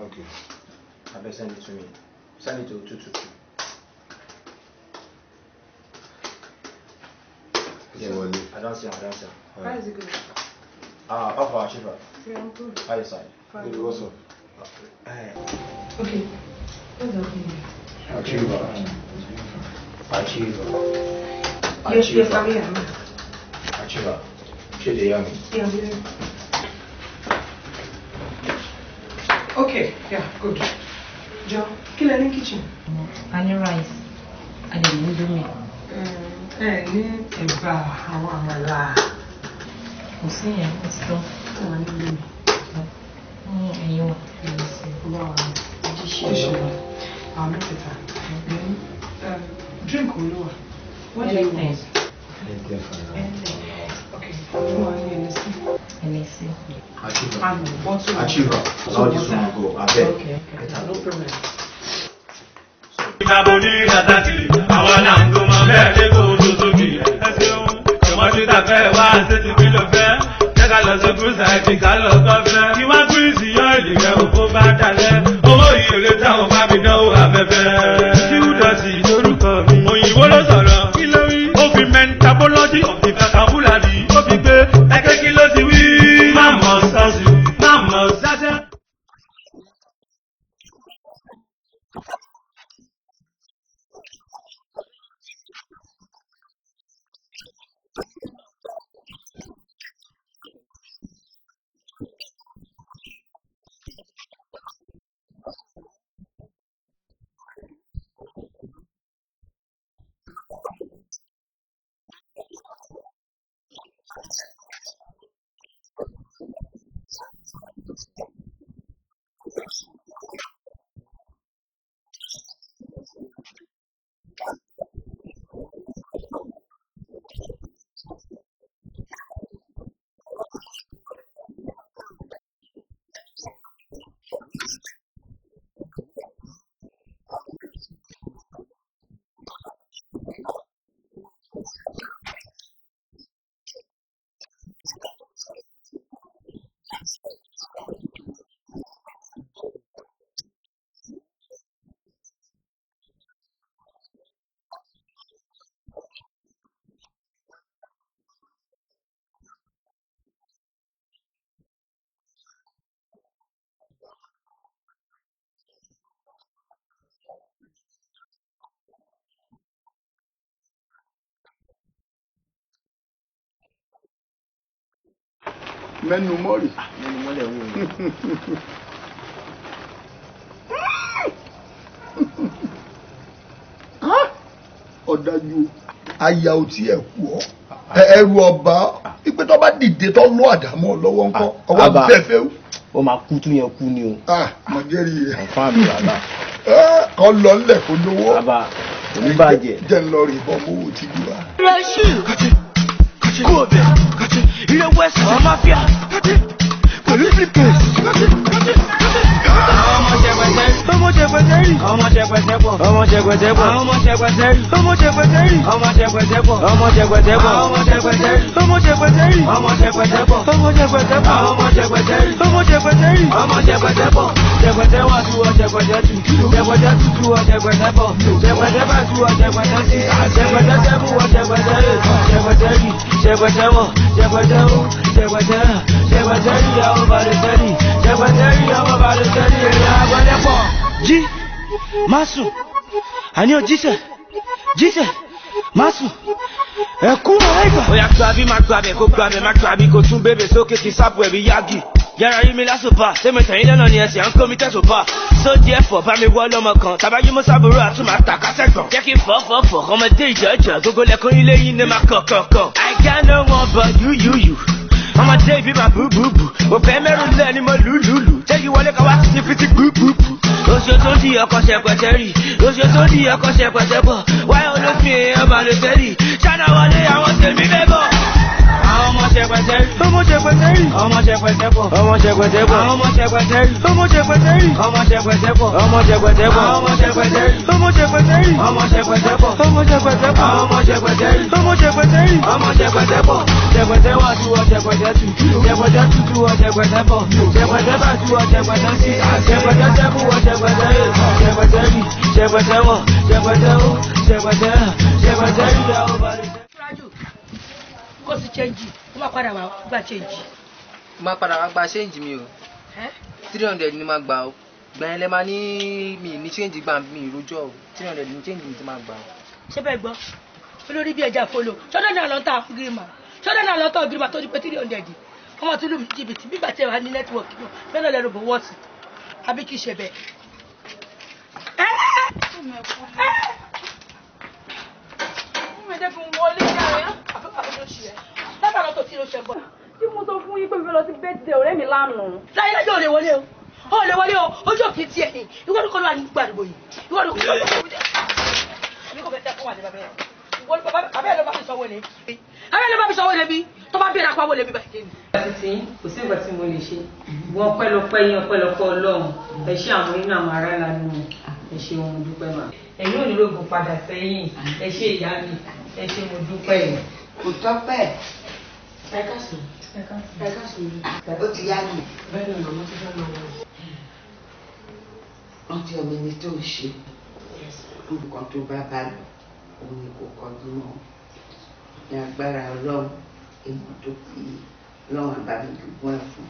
Okay. I better send it to me. Send it to 222. Yeah, well, I don't see. How is it going? How far, Shiva? Yeah, I'm good. How you side? Fine. Good, what's up? Okay. What's up? Yes, I'm here. Achieva. Should they hear me? Yeah, I'm here. Okay, yeah, good. Joe, kill any kitchen. And your rice. And then you do me. Ní ẹ̀bà àwọn àmàlà. Kò sí yẹn, ó ti tán. Àwọn nílé mi. Ẹ̀yin wà. Wow, ṣíṣe àwọn mẹ́tẹ̀ẹ̀ta. Drink olúwa. What do you want? Anything. Okay, fún wa ní ẹnẹsí. Ẹnẹsí. Achieva. Allow this one to go. I beg. Okay, no problem. Ìjàbọ̀dí àtàkì àwọn làǹgó máa bẹ́ẹ̀ kó tó sókè. Ẹ ṣeun, ìwọ́n ti dàbẹ́ wá sétí kí ló fẹ́. Jẹ́ ká lọ sí Gúúsàìdì ká lọ kọ́fẹ́. Kí wá gírísì yọ èdè rẹ̀ òfó bá dalẹ̀. Owó ìrèlè táwọn bá mi dánwò afẹ́fẹ́. Kíwúdọ̀tì lórúkọ mi. Òyìnbó ló sọ̀rọ̀. Kí ló rí? Ó fi mentabology of the vocabulary. Ó fi gbé ẹgbẹ́ kí ló ti wí. Má mọ̀ sọ́ọ̀sì, má mọ̀ sáṣẹ́. Mẹ́nu mọ́rì. Mẹ́nu mọ́lẹ̀ wò ó. Ọ̀dájú aya ò tí ẹ̀ kú ọ́. Ẹrù ọba ipe tó bá dìde tó lọ àdámọ́ lọ́wọ́ ńkọ́. Ọwọ́ fẹ́fẹ́ o. Ó máa kú tún yẹn kú ni o. Mo jẹ́rìí rẹ̀. Ọ̀fán mi bàbá. Kọ́ lọ nílẹ̀ kó lówó. Bàbá oníbàjẹ́. Jẹ́ ń lọ rí ìbọn owó ti bí wa. Kobe, ilé west àwọn mafia, pẹ̀lú flipkins. Ọmọ jẹgbẹ̀tẹ́rì, ọmọ jẹgbẹ̀tẹ́rì, ọmọ jẹgbẹ̀tẹ́pọ̀, ọmọ jẹgbẹ̀tẹ́pọ̀, ọmọ jẹgbẹ̀tẹ́rì, ọmọ jẹgbẹ̀tẹ́rì, ọmọ jẹgbẹ̀tẹ́pọ̀, ọmọ jẹgbẹ̀tẹ́pọ̀, ọmọ jẹgbẹ̀tẹ́rì, ọmọ jẹgbẹ̀tẹ́rì, ọmọ jẹgbẹ̀tẹ́pọ̀, ọmọ jẹgbẹ̀tẹ́pọ̀, ọmọ jẹgbẹ̀tẹ́rì, ọmọ jẹgbẹ̀tẹ́rì, ọmọ jẹgbẹ̀tẹ́pọ̀, jẹgbẹ̀tẹ́wà tú ọ jẹgbẹ̀tẹ́tù, jẹgbẹ̀tẹ́tù tú ọ jẹgbẹ̀tẹ́pọ̀, jẹgbẹ̀tẹ́bà tú ọ jẹgbẹ̀tẹ́sì, jẹgbẹ̀tẹ́tẹ́bù ọ jẹgbẹ̀tẹ́rì, jẹgbẹ̀tẹ́rì, jẹgbẹ̀tẹ́wọ̀, jẹgbẹ̀tẹ́wù, jẹgbẹ̀tẹ́rà, jẹgbẹ̀tẹ́rì ọmọ balẹ̀tẹ́rì, jẹgbẹ̀tẹ́rì ọmọ balẹ̀tẹ́rì ẹ̀yà agbẹ́dẹ́pọ̀. Jí, má sùn, àní ò jíṣẹ́, má sùn, ẹ̀kú ọ̀rẹ́gbà. Ó yá gbàbí má gbàbẹ̀ kó gbàbẹ̀ má gbàbí kó tún bébè sókè kí sápò ẹ̀bí yági. Yàrá yí mi lásòpá, tẹ́mi tẹ̀yìn lẹ́nà ni ẹ̀sìn à ń kó mi tẹ̀sòpá. Sódì ẹ̀fọ́ bá mi wọ́ lọ́mọ kan, tàbájú mo sábòrò àtúmọ̀ àtàkásẹ̀gbọ̀n. Jẹ́ kí n fọ́, ọmọdé ìjọ́jọ́, gbogbo lẹ́kùn ilé yìí ní ma kọ̀kọ̀kọ̀. I got no one but you. Ọmọdé ìbí ma búbúbù, òfẹ́ mẹ́rùn lẹ́ ni mo lùlùlù. Jẹ́ kí wọlé ká wá sí fìtí gbúgbúgbù. Oṣù tó di ọkọ̀ ṣẹpẹtẹ rí, oṣù tó di ọkọ̀ ṣẹpẹtẹ bọ̀. Wáyé olófin èèyàn balẹ̀ tẹ́lì, ṣáná wọlé àwọn tèmi fẹ́ bọ̀. Àwọn ọmọ ṣẹpẹtẹrí, ọmọ ṣẹpẹtẹrí, ọmọ ṣẹpẹtẹpọ̀, ọmọ ṣẹpẹtẹpọ̀, ọmọ ṣẹpẹtẹrí, ọmọ ṣẹpẹtẹrí, ọmọ ṣẹpẹtẹpọ̀, ọmọ ṣẹpẹtẹpọ̀, ọmọ ṣẹpẹtẹrí, ọmọ ṣẹpẹtẹrí, ọmọ ṣẹpẹtẹpọ̀, ọmọ ṣẹpẹtẹpọ̀, ọmọ ṣẹpẹtẹrí, ọmọ ṣẹpẹtẹrí, ọmọ ṣẹpẹtẹpọ̀, ṣẹpẹtẹwà tú ọ ṣẹpẹtẹtù, ṣẹpẹtẹtù tú ọ ṣẹpẹtẹpọ̀, ṣẹpẹtẹbà tú ọ ṣẹpẹtẹsí, ṣẹpẹtẹtẹbù ọ ṣẹpẹtẹrí, ṣẹpẹtẹrí, ṣẹpẹtẹwọ̀, ṣẹpẹtẹwọ̀, ṣẹpẹtẹrí yà ó balẹ̀. Kó sì change, ó máa padà wá gba change. Má padà wá gba change mi o. 300 ni máa gbà o. Gbà yẹn lẹ máa ní mi ní change gbà mí ìrójọ́ o. 300 ni change mi ti máa gbà o. Ṣé bẹ́ẹ̀ gbọ́? Olórí bí ẹja folo. Ṣọ́dọ̀ náà lọ ta girima. Ṣọ́dọ̀ náà lọ ta girima tó di pé 300. Ọmọ tún lù mí jìbìtì bí bàtẹ́ wà ní network náà. Bẹ́ẹ̀ náà lẹ́nu bò wọ́ọ̀sì. Àbí kì í ṣe bẹ́ẹ̀. Tí mo sọ fún yín pé mi fẹ́ lọ sí birthday ọ̀rẹ́ mi lánàá. Láyé lájọ́ ò lè wọlé o. Ó lè wọlé o. Ojú òkè tí ẹ̀ ní. Ìwọ ni kò lọ àyíkú àdúgbò yìí. Ìwọ ni kò lọ àyíkú àdúgbò yìí. Kò fẹ́ tẹ́ fún wa ní bàbá yẹn. Ìwọ ni bàbá ẹ̀ ló bá mi sọ wọlé. Abẹ́ ló bá mi sọ wọlé bí. Tó bá bẹ̀rẹ̀ apá wọlé bí báyìí. Títí kò sí nǹkan tí mo lè ṣe. Wọ́n pẹ́lọpẹ́ yín ọpẹ́lọpẹ́ Ọlọ́run. Ẹ ṣé àwọn nínú àwọn ará lánàá wọn. Ẹ ṣé wọn mo dúpẹ́ mà. Ẹ̀yin ò ní lóògùn padà sẹ́yìn. Ẹ ṣé ìyá mi. Ẹ ṣé mo dúpẹ́ yìí. Kò tọ́pẹ́. Ẹ káàsán. Ẹ káàsán. Ó ti yá mi. Bẹ́ẹ̀ ni màmá ti fẹ́ máa wọ. Wọ́n ti ọmọ ẹni tó ń ṣe. Nǹkan tó bá bá lọ, òun ni kò kọjú mọ́. Ní agbára Ọlọ́run, èèmọ̀ tó fi lọ́wọ́n àbábí dùgbọ́n ẹ̀ fún.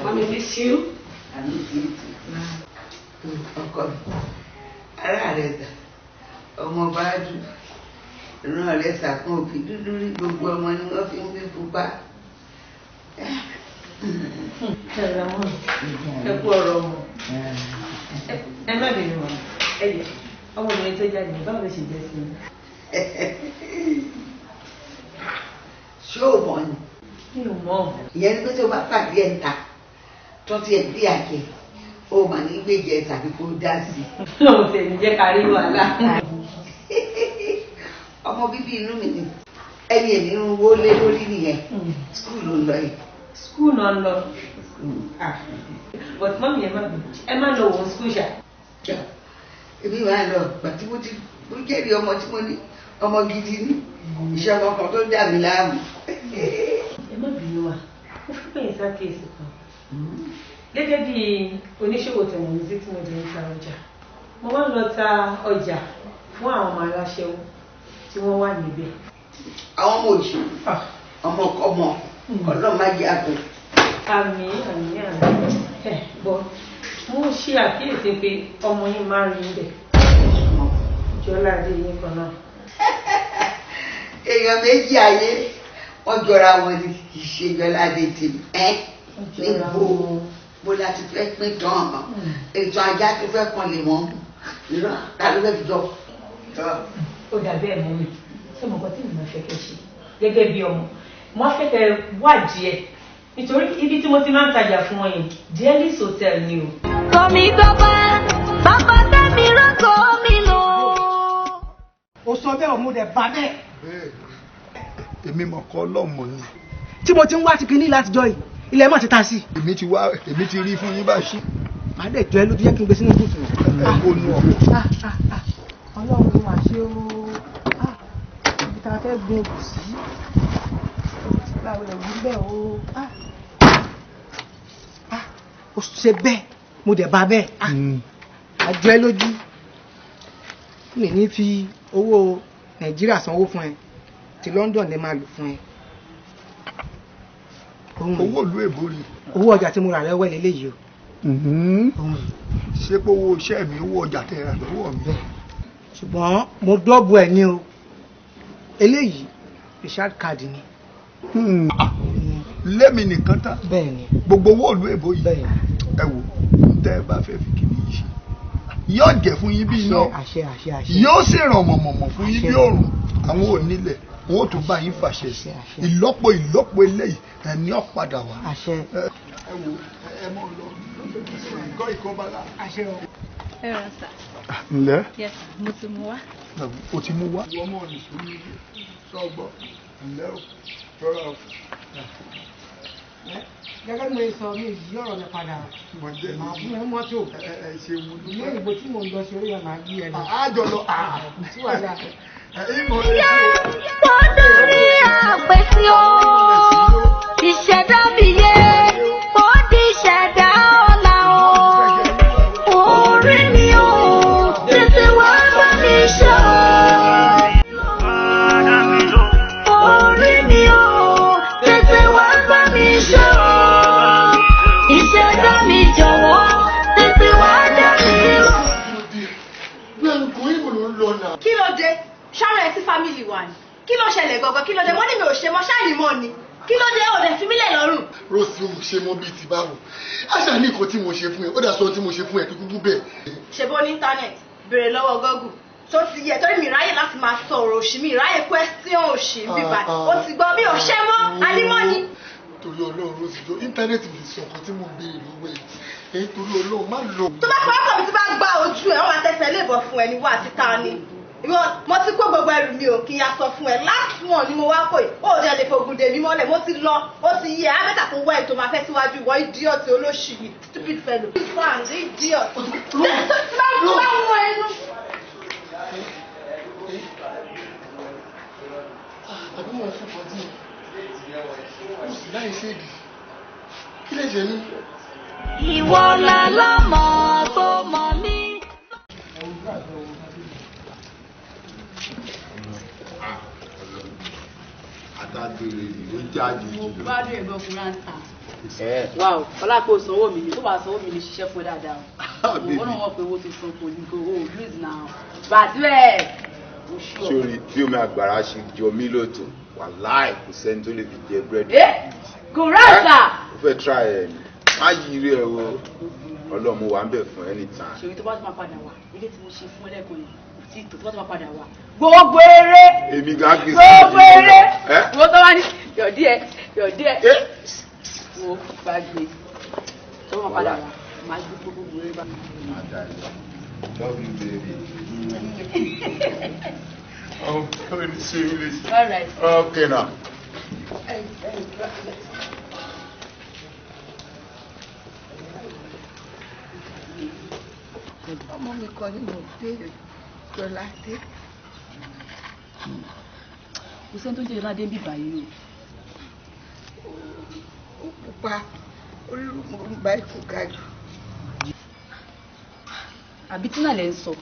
Mami miss you. Àmì ìdíje. Ọkọ mi, ara rẹ̀ dà, ọmọ bá dùn. Ìran rẹ̀ sàkún òbí dúdú rí gbogbo ọmọ ni wọ́n fi ń gbé pupa. Ẹ kú ọ̀rọ̀ ọmọ. Ẹ má bínú wọn. Ẹ jẹ́ ọmọbìnrin tó jáde báwo ló ṣe jẹ́ sí i? Ṣé o mọ̀ ni? Mi ò mọ̀. Ìyẹn ni pé tí o bá pàdé ẹ̀ ń ta tó ti ẹ̀ bí àjẹ o mà ní gbèjẹ tàbí kó dá sí i. Lóun tẹ̀ ní jẹ́ ká rí wàhálà. Ọmọ bíbí inú mi ni ẹni èmi ń wó lé lórí nìyẹn. Skúù ló ń lọ yìí. Skúù náà ń lọ. But mọ́mí ẹ má lọ wọ́n skúù ṣá. Èmi máa lọ gbà tí mo jẹ́rìí ọmọ tí mo ní ọmọ gidi ní iṣẹ́ ọmọ kan tó dà mí láàmú. Ẹ má bínú wa, mo fi pè é sákèésì kan. Gẹ́gẹ́ bí oníṣòwò tẹ̀wọ̀n mi tí mo jẹ́ ń ta ọjà, mo máa ń lọ ta ọjà fún àwọn ọmọ aláṣẹwó tí wọ́n wà níbẹ̀. Àwọn ọmọ òjì ọmọkọmọ Ọlọ́run má jẹ́ àgbẹ̀. Àmì. Bọ́ mo ṣe àkíyèsí pé ọmọ yín máa ń rí bẹ̀. Jọládé yín kan náà. Èèyàn méjì ayé wọ́n jọra wọn ni kì í ṣe Jọládé tèmi. Níbo bó láti fẹ́ pín tán ọ̀mọ́ ètò ajá tó fẹ́ pọn lè mọ́ ìrọ̀ ta ló fẹ́ fi jọ. Ó dàbí ẹ̀ mọ́ mi ṣé mo kọ́ tí mo máa fẹ́ kẹ́ ṣe gẹ́gẹ́ bí ọmọ mo fẹ́ kẹ́ wádìí ẹ̀ nítorí ibi tí mo ti máa ń tajà fún wọn yìí Dielis Hotel ni o. Tọ́mi dọ́gba, bàbá tẹ́mi rántọ́ mi lọ. Ó sọ bẹ́ẹ̀ òun dẹ̀ bá bẹ́ẹ̀. Èmi mọ̀ kọ́ ọlọ́mọ ni. Tí mo ti ń wá ti kinní látijọ́ yìí, ilẹ̀ mọ̀ ti ta sí. Èmi ti rí fún yín báyìí. Màá dẹ̀ jọ ẹ lójú yẹ kí n gbé sínú bùtù. Ó nu ọkọ̀. Ọlọ́run ló máa ṣe ó. Ibi tá a fẹ́ gbin òkú sí. Báwo lè wí bẹ́ẹ̀ o? Ó ṣe bẹ́ẹ̀, mo dẹ̀ bá bẹ́ẹ̀. Àjọ ẹ lójú. Mi ní fi owó Nàìjíríà sanwó fún ẹ. Ti London lè máa lò fún ẹ. Owó ìlú èbó rí. Owó ọjà tí mo rà lọ́wọ́ eléyìí o. Ṣé pé owó iṣẹ́ mi owó ọjà tẹ rà lọ́wọ́ mi? Ṣùgbọ́n mo dọ́bù ẹ̀ ní o. Eléyìí Richard card ni. Lémi nìkan tán. Bẹ́ẹ̀ni. Gbogbo owó ìlú èbó yìí. Bẹ́ẹ̀ni. Ẹ wò tẹ́ ẹ bá fẹ́ fi kí ni yìí ṣe. Yóò jẹ́ fún yín bí iná. Àṣẹ. Yóò sì ràn mọ̀mọ̀mọ̀ fún yín bí òrùn. Àwọn onílẹ̀ wọn ò tún bá yín fàṣẹ sí. Ìlọ́po eléyìí ẹni ọ̀padà wá. Àṣẹ. Ẹ wò ẹ mọ̀ lọ. Kọ́ ìkọ́bálá. Àṣẹ o. Ẹ rà sà. Ǹlẹ́. Yes, mo ti mú wá. O ti mú wá. Ìwọ mọ̀ ní sùúrù sọ́gbọ́. Gẹ́gẹ́ bí mo sọ mi yí ọ̀rọ̀ mi padà. Màá fún ẹ mọ́tò. Ilé ìbò tí mò ń lọ sí orí ẹ̀ máa gbé ẹ lọ. Àjọ lọ. Tí wàá dà. Kọ́dún ní àpèsè o, ìṣẹ̀dá mi yé, ó di ìṣẹ̀dá ọ̀la o. Orí mi o, tètè wá bá mi ṣe o. Orí mi o, tètè wá bá mi ṣe o. Ìṣẹ̀dá mi jọ̀wọ́, tètè wá dá mi lọ. Kí ló dé? Ṣáàrọ̀ ẹ sí fámìlì wa ni. Kí ló ṣẹlẹ̀ gangan? Kí ló dé? Wọ́n ní mi ò ṣe mọ́ ṣáàlì mọ́ ni. Kí ló dé? Ò dẹ̀ fi mílẹ̀ lọ́rùn. Rose mo ṣe mọ́ bíi ti báwo. Àṣà ní nǹkan tí mo ṣe fún ẹ, ó dà sọ tí mo ṣe fún ẹ kí kúkú bẹ́ẹ̀. Ṣé bó ní íńtánẹ̀tì? Béèrè lọ́wọ́ Google. Tó ti yẹ torí mi ráyè láti máa sọ̀rọ̀ òṣì mi ráyè question òṣì bíbá. Ó ti gbọ́ mi ò ṣe mọ́ anímọ́ ni. Torí Ọlọ́run Rose jọ íńtánẹ́ẹ̀tì mi sọ nǹkan tí mo béèrè lọ́wọ́ ẹ̀. Torí Ọlọ́run má lọ. Tó bá pàápàá mi ti bá gbá ojú ẹ̀ wọ́n máa tẹ̀sẹ̀ léèbọ̀ fún ẹ ní wà títa ni. Mo ti kó gbogbo ẹrù mi ò kí n ya sọ fún ẹ last one ni mo wá kò yìí ó dẹ̀ lè fogun dè mí mọ́lẹ̀ mo ti lọ ó ti yẹ abẹ́tà kó wá ètò máa fẹ́ síwájú ìwọ idiot olóṣì yìí stupid fellow fans idiot. Tó bá mú ẹnu. Àbí mo fún bọ́dí ó sì láì ṣéèdì kí lè jẹ ní. Ìwọ làlámọ̀ tó mọ̀ mí. Àtàgbèrè ni ó jáde jù. Mo gbádùn ẹ̀gbọ́n kúrántà. Wà ó ọlápò sanwó mi ni tó bá sanwó mi ni ṣiṣẹ́ fún dáadáa. Wọ́n náà wọ́n pe owó tó san kò ní kò ó lose now. Bàtílẹ̀. Sórí bí omi àgbàrá ṣe jọ mí lóòótọ́ wàláì kò sẹ́ni tó lè fi jẹ búrẹ́dì. Kúrántà. Ó fẹ́ try ẹ̀ ni má yí rí ẹ o ọlọ́mú wa ń bẹ̀ fún anytime. Ṣèyí tó bá ti máa padà wá ilé tí mo ṣe fún ẹlẹ́kùn yẹn tí tó bá ti máa padà wá. Gbogbo eré. Èmi gan kì í gbogbo eré. Wọ́n tó wá ní yọ̀dí ẹ̀. Wo gbàgbé tó máa padà wá máa gbé gbogbo eré bá. Love you, baby. Oh, seriously. All right. Okay now. Ọmọ mi kan ní mo béèrè Jọládé. Kò sẹ́ni tó ń jẹ́ Jọládé ń bì báyìí o. Ó pupa olórúkọ ń bá ètò ga jù. Àbí Tínà lẹ́ ń sọ.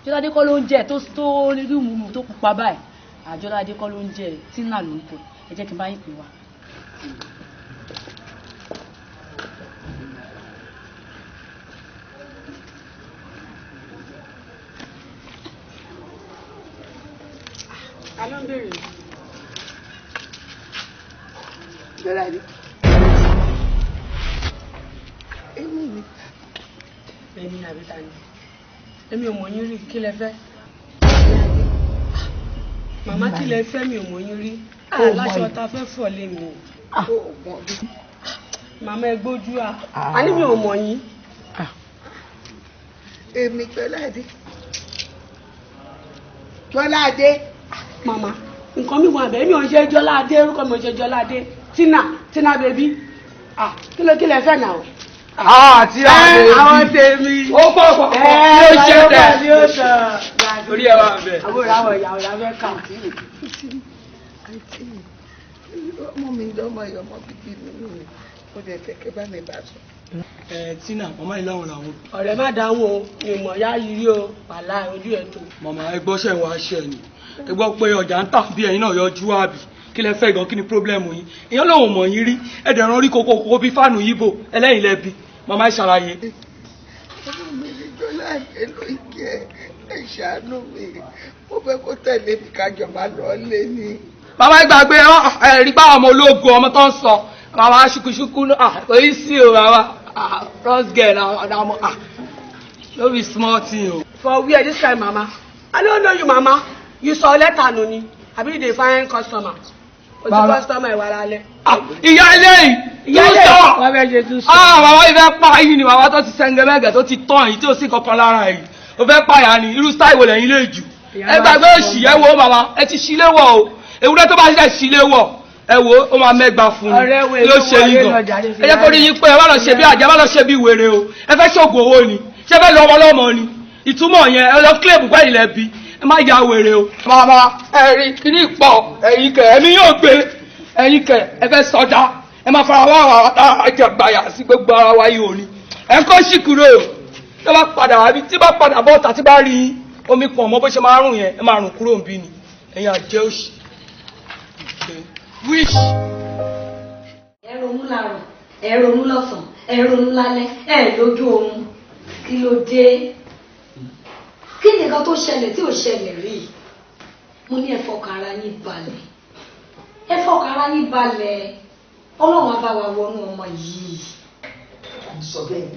Jọládé kọ́ ló ń jẹ́ tó rí mú tó pupa báyìí. Àjọládé kọ́ ló ń jẹ́ Tínà ló ń pọ̀. Ẹ jẹ́ kí n bá yín pè wá. Aló ń bèrè. Jọládé. Èmi ni. Èmi àbí ta ni? Èmi ò mọ̀ yín rí kí lẹ fẹ́. Màmá kí lẹ fẹ́ mi ò mọ̀ yín rí. Aláṣọ ta fẹ́ fọ̀ lé mi. Màmá ẹ gbójú à. A ní mi ò mọ̀ yín. Èmi Jọládé. Jọládé. Màmá nǹkan mi wà bẹ́ẹ̀ mi ò ṣe Jọládé orúkọ mi ò ṣe Jọládé. Tina bèbí. Kí lẹ fẹ́ náà o? Àti àwọn tèmi. Ó pọ̀ yóò ṣe tẹ̀. Orí ẹ̀ wà bẹ̀. Àbúrò àwọn ìyàwó la fẹ́ kà. Ọmọ mi lọ́mọ ìyọmọ bíbí mi nù mí. Mo dẹ̀ fẹ́ kẹ́ bá mi bá sọ. Tina, màmá yìí láwọn làwọn. Ọ̀rẹ́ má dáhùn o, ìmọ̀ yá yìí rí o, wàhálà ojú ẹ̀ tó. Màmá ẹ gbọ́ ṣẹ̀ wá ṣẹ̀ ni. Ẹ gbọ́ pé ọjà ń tà bí ẹ̀yin náà yọjú àbí. Kí lẹ fẹ́ gan kí ni pírọ́blẹ́mù yín? Èèyàn lòun mọ̀ yín rí. Ẹ̀dẹ̀ rán rí kókó bí fáànù yìí bò ẹlẹ́yìn lẹ́bi. Màmá ẹ ṣàlàyé. Ọmọ mi ní Jọládé ló ń jẹ ẹ ṣàánú mi. Mo fẹ́ kó tẹ̀lé mi kájọ máa lọ lé ní. Màmá ẹ gbàgbé ẹ̀rí bá ọmọ ológun ọmọ tó ń sọ. Màmá ṣùkúṣùkú orí sí o màmá cross girl ọmọ no be small thing o. For where this kind mama? I don't know you mama. You saw letter no ni. Abi you dey find customer. O ti customer ìwà lálẹ́. Ìyá ilé yìí. Ìyá ilé yìí. Wọ́n fẹ́ ṣe tún sọ. Màmá yìí fẹ́ pa yín ni màmá tó ti sẹ́ngẹ́mẹ́gẹ́ tó ti tán yìí tí ó sì kankan lára yìí. O fẹ́ pààyà ni irú style wo lẹ́yìn lè jù. Ẹ gbàgbé òṣì ẹ wo màmá ẹ ti ṣílé wọ̀ o. ewúrẹ́ tó bá ṣe sílé wọ̀ ẹ wo ó máa mẹ́gbà fún ni ló ṣe yín gan ẹ jẹ́ kó rí yín pé ẹ má lọ ṣe bí àjẹ́ má lọ ṣe bí wèrè o ẹ fẹ́ ṣògùn owó ni ṣé fẹ́ lọ ọmọlọ́mọ ni ìtumọ̀ yẹn ẹ lọ kílèbù pẹ́ ilẹ̀ bí ẹ má ya wèrè o. màmá ẹ rí kíní ìpọ̀ ẹ̀yin kẹ ẹ̀mí yóò gbé ẹ̀yin kẹ ẹ fẹ́ sọdá ẹ máa fara wá àwọn àjẹgbàyà sí gbogbo ara wa yìí òní ẹ ń kọ́ sí kúrò o tó bá padà wá bí tí bá padà bọ́ ọ̀tà tí bá rí omi pọ̀ mọ́ bó ṣe máa rùn yẹn ẹ máa rùn kúrò ń bí ni ẹ̀yin àjẹ́ òṣì. Wish. Ẹ ronú láàárọ̀, ẹ ronú lọ́sàn, ẹ ronú lálẹ́, ẹ lójú oorun. Kí ló dé? Kí ni nǹkan tó ṣẹlẹ̀ tí ò ṣẹlẹ̀ rí? Mo ní ẹ fọkàn ara yín balẹ̀. Ẹ fọkàn ara yín balẹ̀. Ọlọ́run á bá wa wọnú ọmọ yìí. Sọ bẹ́ẹ̀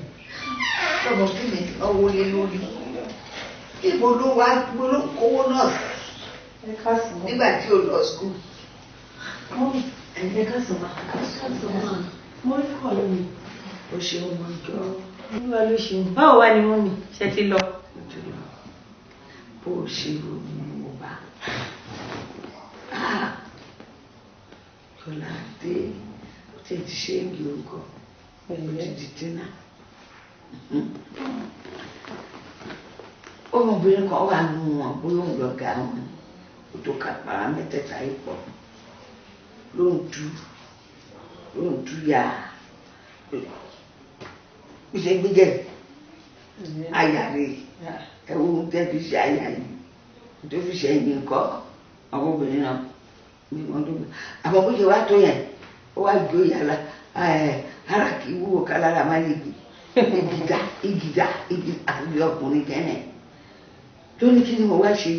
lọ́mọ kí mi náwó lé lórí. Ibo ló wá kówó náà nígbà tí o lọ skul. Ẹ ká sọ máa. Mo rí kọ́ lónìí. O ṣeun mọ jọ. Olúwa ló ṣeun. Báwo wá ni mọ́mì ṣe ti lọ? Bó o ṣe rò ní mo bá. Kọ́lá dé ó ti ṣe é ní orúkọ. Ó ti di dínà. Ọmọbìnrin kan wà nínú wọn bóyá òun lọ́gàá wọn. Ó tó kápá mẹ́tẹ̀ẹ̀ta yìí pọ̀. Ló ń tú ya ìṣe gbígbẹ ayàrá ẹwọ tẹbi ṣe àyà yìí tó fi ṣe ẹ̀yìn kọ àwọn obìnrin náà ní wọn tó gbé àmọ́ bó ṣe wá tó yẹn ó wá jó yàrá ara kì í wúwo kálára má lè gbé ìgìdá àti ọkùnrin kẹ́nẹ̀ tó ní kí ni mo wá ṣe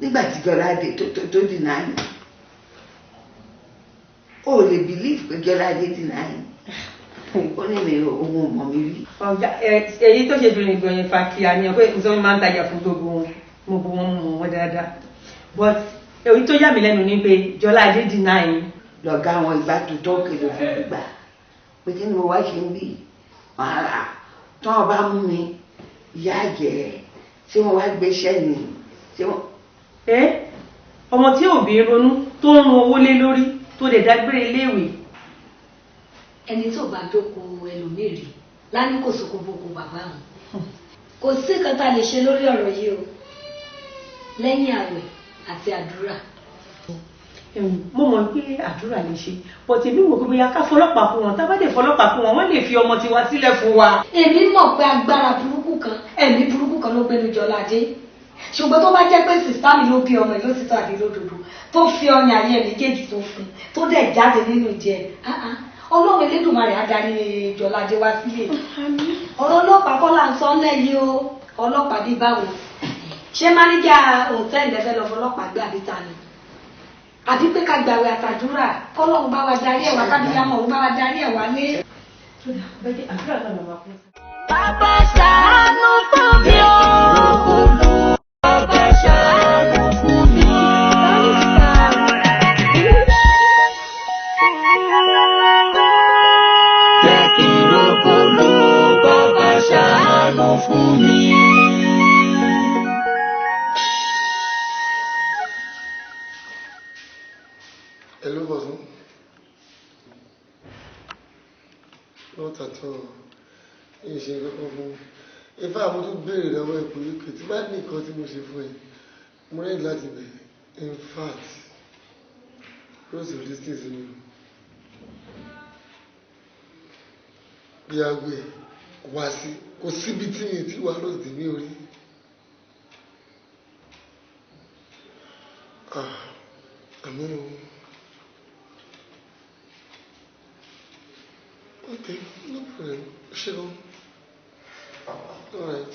nígbà tí jọlá dé tó dì náà yìí. O lè believe pé jọlá dé dì náà yìí ó ní mi ohun ọmọ mi rí. Èyí tó ṣe bìnrin gbọ̀nyìn fàkíyà ni ọ̀pẹ́ ìsọ́mi máa ń tajà fún gbogbo wọn mo bu wọn mú wọn dáadáa but èyí tó yà mí lẹ́nu ni pé jọlá dé dì náà yìí. Lọ̀gá àwọn ìgbà tó tọ́ kéde fún gbígbà pé kí ni mo wá ṣe ń bí wàhálà tí wọ́n bá mú mi ìyá jẹ́ ṣé wọ́n wá gbéṣẹ́ ni ṣé wọ́n. Ọmọ tí òbí ronú tó ń run owó lé lórí tó lè dágbére iléèwé. Ẹni tó bá jókòó ẹlòmíì rí lání kò sóko boko bàbá wọn. Kò sí nǹkan tá a lè ṣe lórí ọ̀rọ̀ yìí o lẹ́yìn àwẹ̀ àti àdúrà. Mo mọ̀ pé àdúrà lè ṣe but èmi wò pé bóyá ká fọlọ́pàá fún wọn tá bá dé fọlọ́pàá fún wọn wọ́n lè fi ọmọ tiwa sílẹ̀ fún wa. Èmi mọ̀ pé agbára burúkú kan ẹ̀mí burúkú kan ló gbénu Jọládé ṣùgbọ́n tó bá jẹ́ pé sìstá mi ló bí ọmọ yìí ló ti tọ́ àdé lódodo tó fi ọyàn ayé ẹ̀mí kéjì tó fún tó dẹ̀ jáde nínú ìjẹ Ọlọ́run Elédùmarè adarí Jọládé wá sílé. Ọ̀rọ̀ ọlọ́pàá kọ́ là ń sọ lẹ́yìn o ọlọ́pàá bí báwo ṣé máníjà òǹtẹ́ẹ̀lì lẹ́fẹ́ lọ fọlọ́pàá gbé àbíta ni àbí pé ká gbàwé àtàdúrà kọ́lọ́run bá wa darí ẹ̀wà kábíyámọ̀ òun bá wa darí ẹ̀wà lé. Bàbá ṣàánú fún mi o. Bàbá ṣàánú fún mi. Jẹ́ kí rògbòlò bàbá ṣàánú fún mi. Hello, bosun. Not at all. Ìṣe kankan fún mi. Ifá àwọn tó béèrè lọ́wọ́ ipò UK tí bá ní nǹkan tí mo ṣe fún ẹ, mo rẹ́yìn láti bẹ̀rẹ̀. In fact, Rose of distance mi. Bí aago ẹ̀ wá sí, kò síbi tí mi ti wá Rose ní orí. Àmọ́ okay, no problem. Sure. All right.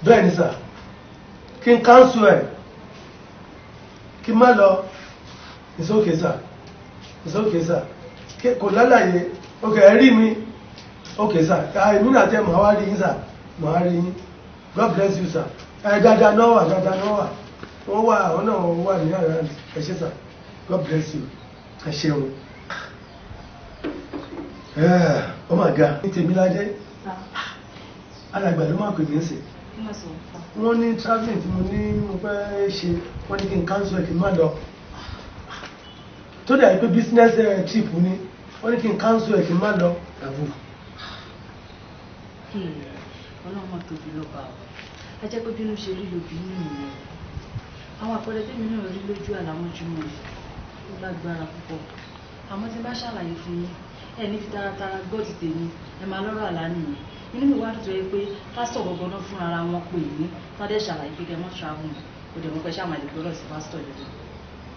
Bẹ́ẹ̀ni sà, kí n cancel ẹ̀, kí n má lọ, it's okay sir, it's okay sir, kò lálàyé, okay ẹ rí mi, okay sir, èmi náà tẹ́ màá wá rí yín sir, màá wá rí yín, God bless you sir, dáadáa náà wà, wọ́n wà, àwọn náà wà ní àrà ẹ ṣé sir, God bless you, ẹ ṣeun. Oh my God, ní tèmi ládé. alàgbà ló máa pè mí sí wọ́n ní travelling tí mo ní mo fẹ́ ṣe wọ́n ní kí n cancel kí n má lọ tó dà pé business trip ni wọ́n ní kí n cancel kí n má lọ. ọlọ́run máa tóbi ló bá ọ a jẹ́ pé bínú ṣe rí lóbi nínú ìyẹn àwọn àpẹẹrẹ tèmi náà rí lójú àláwọn jùmọ̀ ó lágbára púpọ̀ àmọ́ tí bá ṣàlàyé fún yín ẹ ní fi taratara gbọ́ ti tèmi ẹ máa lọ́rọ̀ àlá nìyẹn inú mi wá dùn pé pásítọ̀ gbọ̀ngàn náà fúnra ara wọn pè mí tọ́dẹ ṣàlàyé pé kẹ́ mọ́ travel kò dẹ̀ mọ́ pẹ́ ṣàmà lè gbọ́dọ̀ sí pásítọ̀ lọ́dọ̀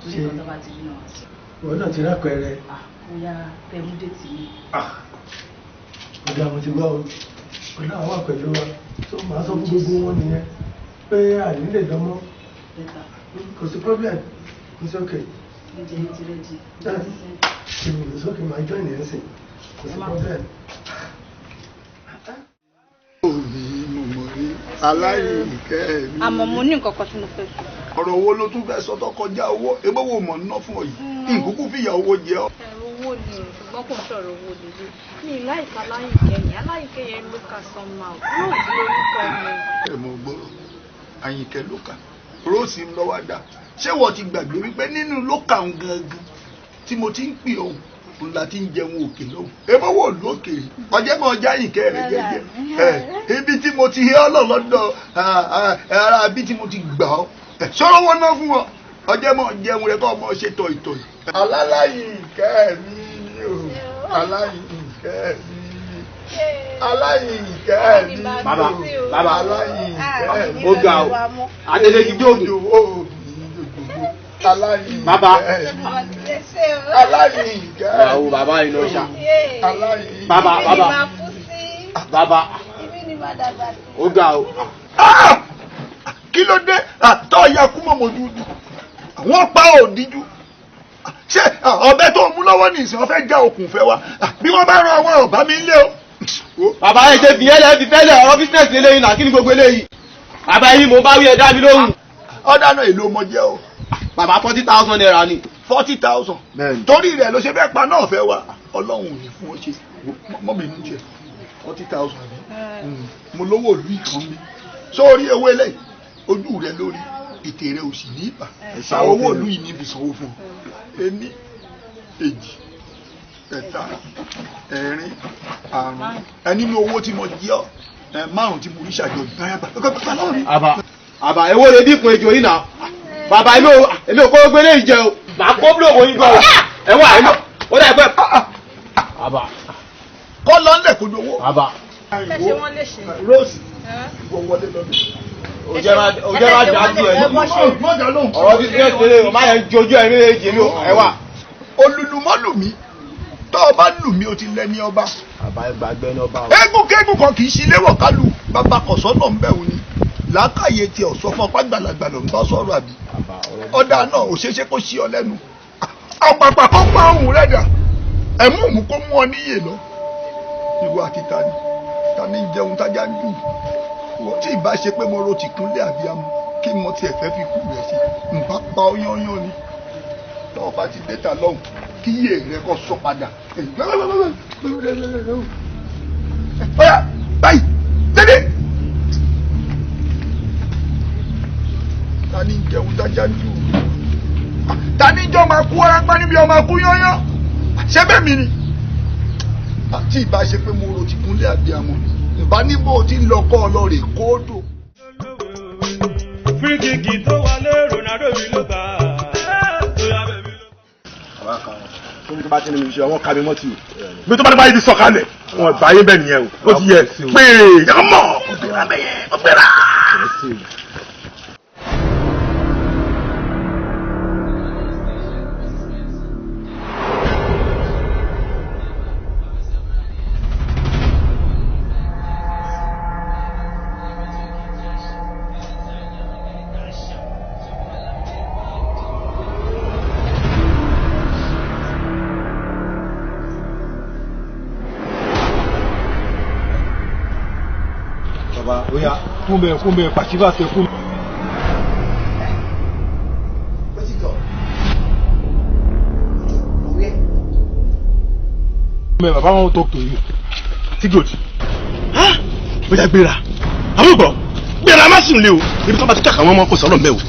torí nǹkan tó bá ti rí náà wá sí. ìwọ náà ti rápẹrẹ. ó yá kẹ́ mú déètì mi. ọ̀dà mo ti gbọ́ o ọ̀dà àwọn àpẹẹrẹ wa tó máa sọ fún gbogbo wọn nìyẹn pé àní lè dánmọ́ kò sí problem it's okay. It's okay, my join the essay. Kò sí problem. Aláìníkẹ́ mi. Àmọ́ mo ní nǹkan kan tí mo fẹ́ sọ. Ọ̀rọ̀ owó ló tún fẹ́ sọ tó kọjá owó ebó wo mọ̀ ná fún ọ yìí nkúkú fìyà owó jẹ ọ. Ẹ̀rọ owó ni ṣùgbọ́n kò sọ̀rọ̀ owó lélẹ̀ ní láìka aláìníkẹ́ yẹn aláìníkẹ́ yẹn ló kà sọ́mà ó lóòótọ́ lórúkọ mi. Ẹ mọ̀ gbọ́rọ̀ Àyìnkẹ́ ló kà Róòsì ń lọ́wọ́ dá ṣé wọ́n ti gbàgbé wípé nínú ló kà ń gangan tí mo ti ń pè ọ́ ńlá tí ń jẹun òkè lọ́wọ́ ebó wò lókè ọjọ́ mọ́ ọjà Àyìnkẹ́ rẹ̀ jẹ́jẹ́ ibi tí mo ti hẹ́ ọlọ́lọ́dọ̀ ara bí tí mo ti gbà ọ́ sọ̀rọ̀ wọn náà fún ọ ọjọ́ mọ́ jẹun rẹ̀ kọ́ ọmọ ṣe tọ̀ìtọ̀ Aláyìnkẹ́ mi o Aláyìnkẹ́ mi Aláyìnkẹ́ mi bàbá Aláyìnkẹ́ mi ó ga o adédèjì dòdò bàbá Aláyìnkẹ́ báwo bàbá yìí lọ ṣá bàbá ó ga o. Kí ló dé àtọ́ ya kú mọ́ mọ́dúdú wọ́n pa òdíjú ṣé ọ̀bẹ tó mú lọ́wọ́ ní ìsìn ọ̀fẹ́ já okùn fẹ́ wa bí wọ́n bá rán àwọn ọ̀bá mi lé o. Bàbá ẹ ṣe fìyẹ́lẹ̀ fi fẹ́lẹ̀ ọ̀rọ̀ bísínẹ̀sì eléyìí náà kí ni gbogbo eléyìí bàbá yìí mo bá wí ẹ dá mi lóhùn. ọ̀dà náà èlò ọmọ jẹ́ o. Bàbá 40,000 naira ni. 40,000 torí rẹ̀ ló ṣe fẹ́ pa náà fẹ́ wa Ọlọ́run ò ní fún ọ ṣe mọ́ mi ní jẹ 40,000 mo lówó ìlú ìkan mi sórí owó eléyìí ojú rẹ lórí ètè rẹ ò sì ní ìbà àwọn owó ìlú yìí ní ibi sanwó fún ọ 1 2 3 4 5 ẹni ní owó tí mo jẹ ọ 5 tí mo rí ṣàjọ ìgbáyàgbà. Àbá èwo lè dínkù ejò yìí náà bàbá èmi ò kó gbé lè jẹ o màá kó bí òun gbọ́ ẹ̀wọ̀n àìmọ̀ ó dà pẹ́. Àbá kọ́ lọ́nlẹ̀ kojú owó. Àbá Ẹ ṣe wọ́n lè ṣe. Rose ìwọ wọlé lọ́dún. Òjẹ́ máa dájú ẹ̀ ọ̀rọ̀ bí ṣe ṣe o máa yẹn jojú ẹ̀ méjèèjì ní ẹ̀wà. Olùlùmọ́lùmí tó o bá lù mí o ti lẹ́ni ọba. Àbá ìgbàgbẹ́ ní ọba o. Eégún kéégún kan kì í ṣe léwọ̀ kálù bàbá kọ̀sọ́nà ń bẹ̀rù ni làákàyè tí ọ̀ sọ fún ọpá gbàlagbà ló ń bá sọ̀rọ̀ àbí. Ọ̀dà náà ò ṣeéṣe kó ṣí ọ lẹ́nu. Àpàpà kó pa ohùn rẹ̀ dà ẹ̀mú òmù kó mú ọ níyè lọ. Ìwọ àti tani ń jẹun tájá ń dùn. Wọ́n tí ìbá ṣe pé mo ro tìkúnlẹ̀ àbíamọ kí mo tiẹ̀ fẹ́ fi kú rẹ̀ sí nǹkan pa ó yányán ni. Tọ́wọ́ bá ti dẹ́ta lọ́hùn kí yé rẹ̀ kọ́ sọ padà. Ọ̀yà báyìí dédé. Tani ń jẹun tájá ń dùn. Tani jọ máa kú ọ́rá pa níbi ọmọ kú yányán. Ṣé bẹ́ẹ̀ mi ni? Àti ìbá ṣe pé mo ro tìkúnlẹ̀ àbíamọ ìbá níbo tí ń lọ kọ́ ọlọ́rẹ̀ kóódò. fíríkìkì tó wọlé Ronaldo mi ló bá bàbá kan tó ní tó bá ti ní mi ṣe àwọn kàmí mọ́tì o bí tó bá ní báyìí ti sọ̀kalẹ̀ wọn bá yé bẹ́ẹ̀ nìyẹn o ó ti yẹ pé ọmọ ọgbẹ́ra bẹ́yẹn ọgbẹ́ra. Oya, kumbe, pasiva se kumbe. Kumbe, Baba want to talk to you. Tigot. Huh? ó yá gbéra àbúgbọ̀ gbéra má sùn lé o ibi tó bá ti kàkà wọn mọ́ kò sọ́lọ́ mbẹ́ o.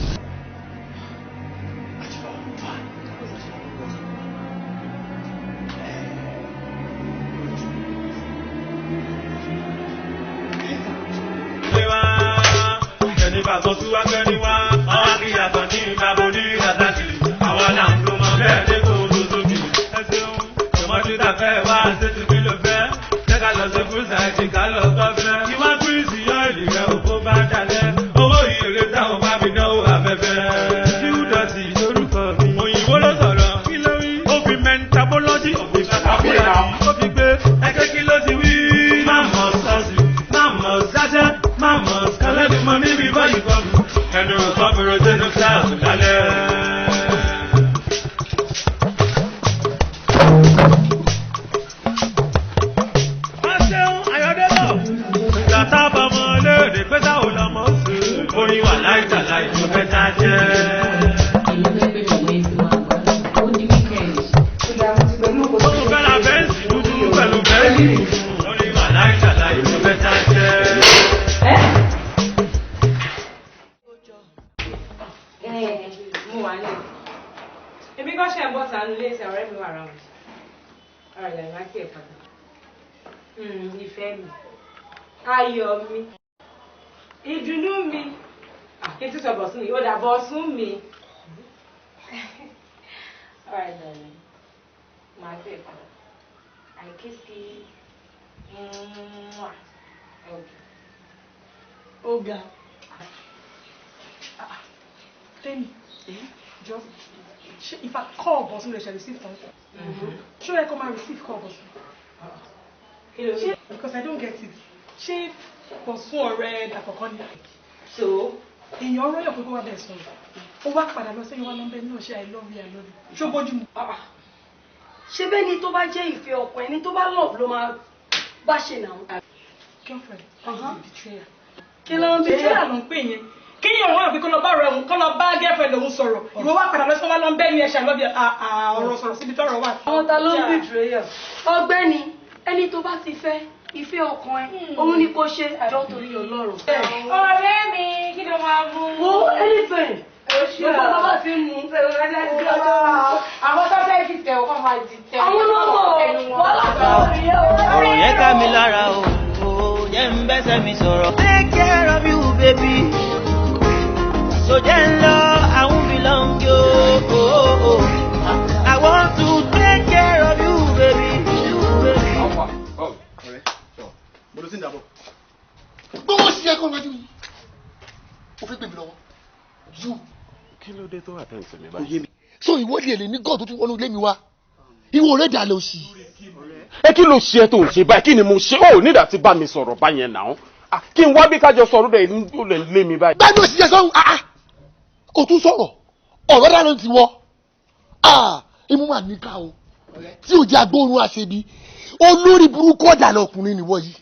If I call boss, I shall receive phone call. Should I come and receive call boss? Because I don't get it. She was so red at Kokoni. So, in your royal people are best. Oh, what for? I was saying, you want to know, I love you, I love you. Show what you. Ṣé bẹ́ẹ̀ ni tó bá jẹ́ ìfẹ́ ọkọ ẹni tó bá love ló máa bá ṣe náà. Girlfriend, betrayer. Kí ló ń betrayer ló ń pè yẹn. Kí yẹn wọ́n àbí kó lọ bá rẹ̀ òun kó lọ bá girlfriend òun sọ̀rọ̀. Ìwọ wá padà lọ sí wọn lọ ń bẹ́ ní ẹ̀ṣẹ̀ lọ́bì ọ̀rọ̀ sọ̀rọ̀ síbi tọ́rọ̀ wà. Àwọn ta ló ń betrayer? Ọ̀gbẹ́ni, ẹni tó bá ti fẹ́ ìfẹ́ ọkàn ẹ òun ni kò ṣe àjọ torí Ọlọ́run. Ọ̀rẹ́ mi kí ló máa mú. Wo anything. Gbogbo ọmọ bá ti ń mú. Àwọn tó fẹ́ fi tẹ̀ ọkọ̀ máa di tẹ̀. Àwọn ọmọ wàhálà tó rí ẹ. Ọ̀rọ̀ yẹn ká mi lára o, yẹn ń bẹ́sẹ̀ mi sọ̀rọ̀. Take care of you baby, so jẹ́ ń lọ, I won't belong you. I want to take care of you baby. Mo lọ sí ìdàbọ̀. Gbọ́wọ́ sí ẹ̀kọ́ wájú yìí. Mo fẹ́ gbé mi lọ́wọ́. Yóò. Kí ló dé tó àtẹ̀sẹ̀ mi báyìí? So ìwọ́de èlé ní God tó tún wọnú ilé mi wá. Ìwọ rẹ̀ dà lọ sí. Ẹ kí ló ṣe tó ń ṣe báyìí? Kí ni mo ṣe? Ó nígbà tí bá mi sọ̀rọ̀ báyẹn náà. Kí n wá bí kájọ sọ̀rọ̀ rẹ̀ lé mi báyìí. Gbádùn òṣìṣẹ́ sọ́run. O tún sọ̀rọ̀. Ọ̀rọ̀ dáná ti wọ́. Imú mà níkà o. Tí ò jẹ́ agbóhùn àṣebi. Olórí burúkú ọ̀dà lọkùnrin nìwọ yìí.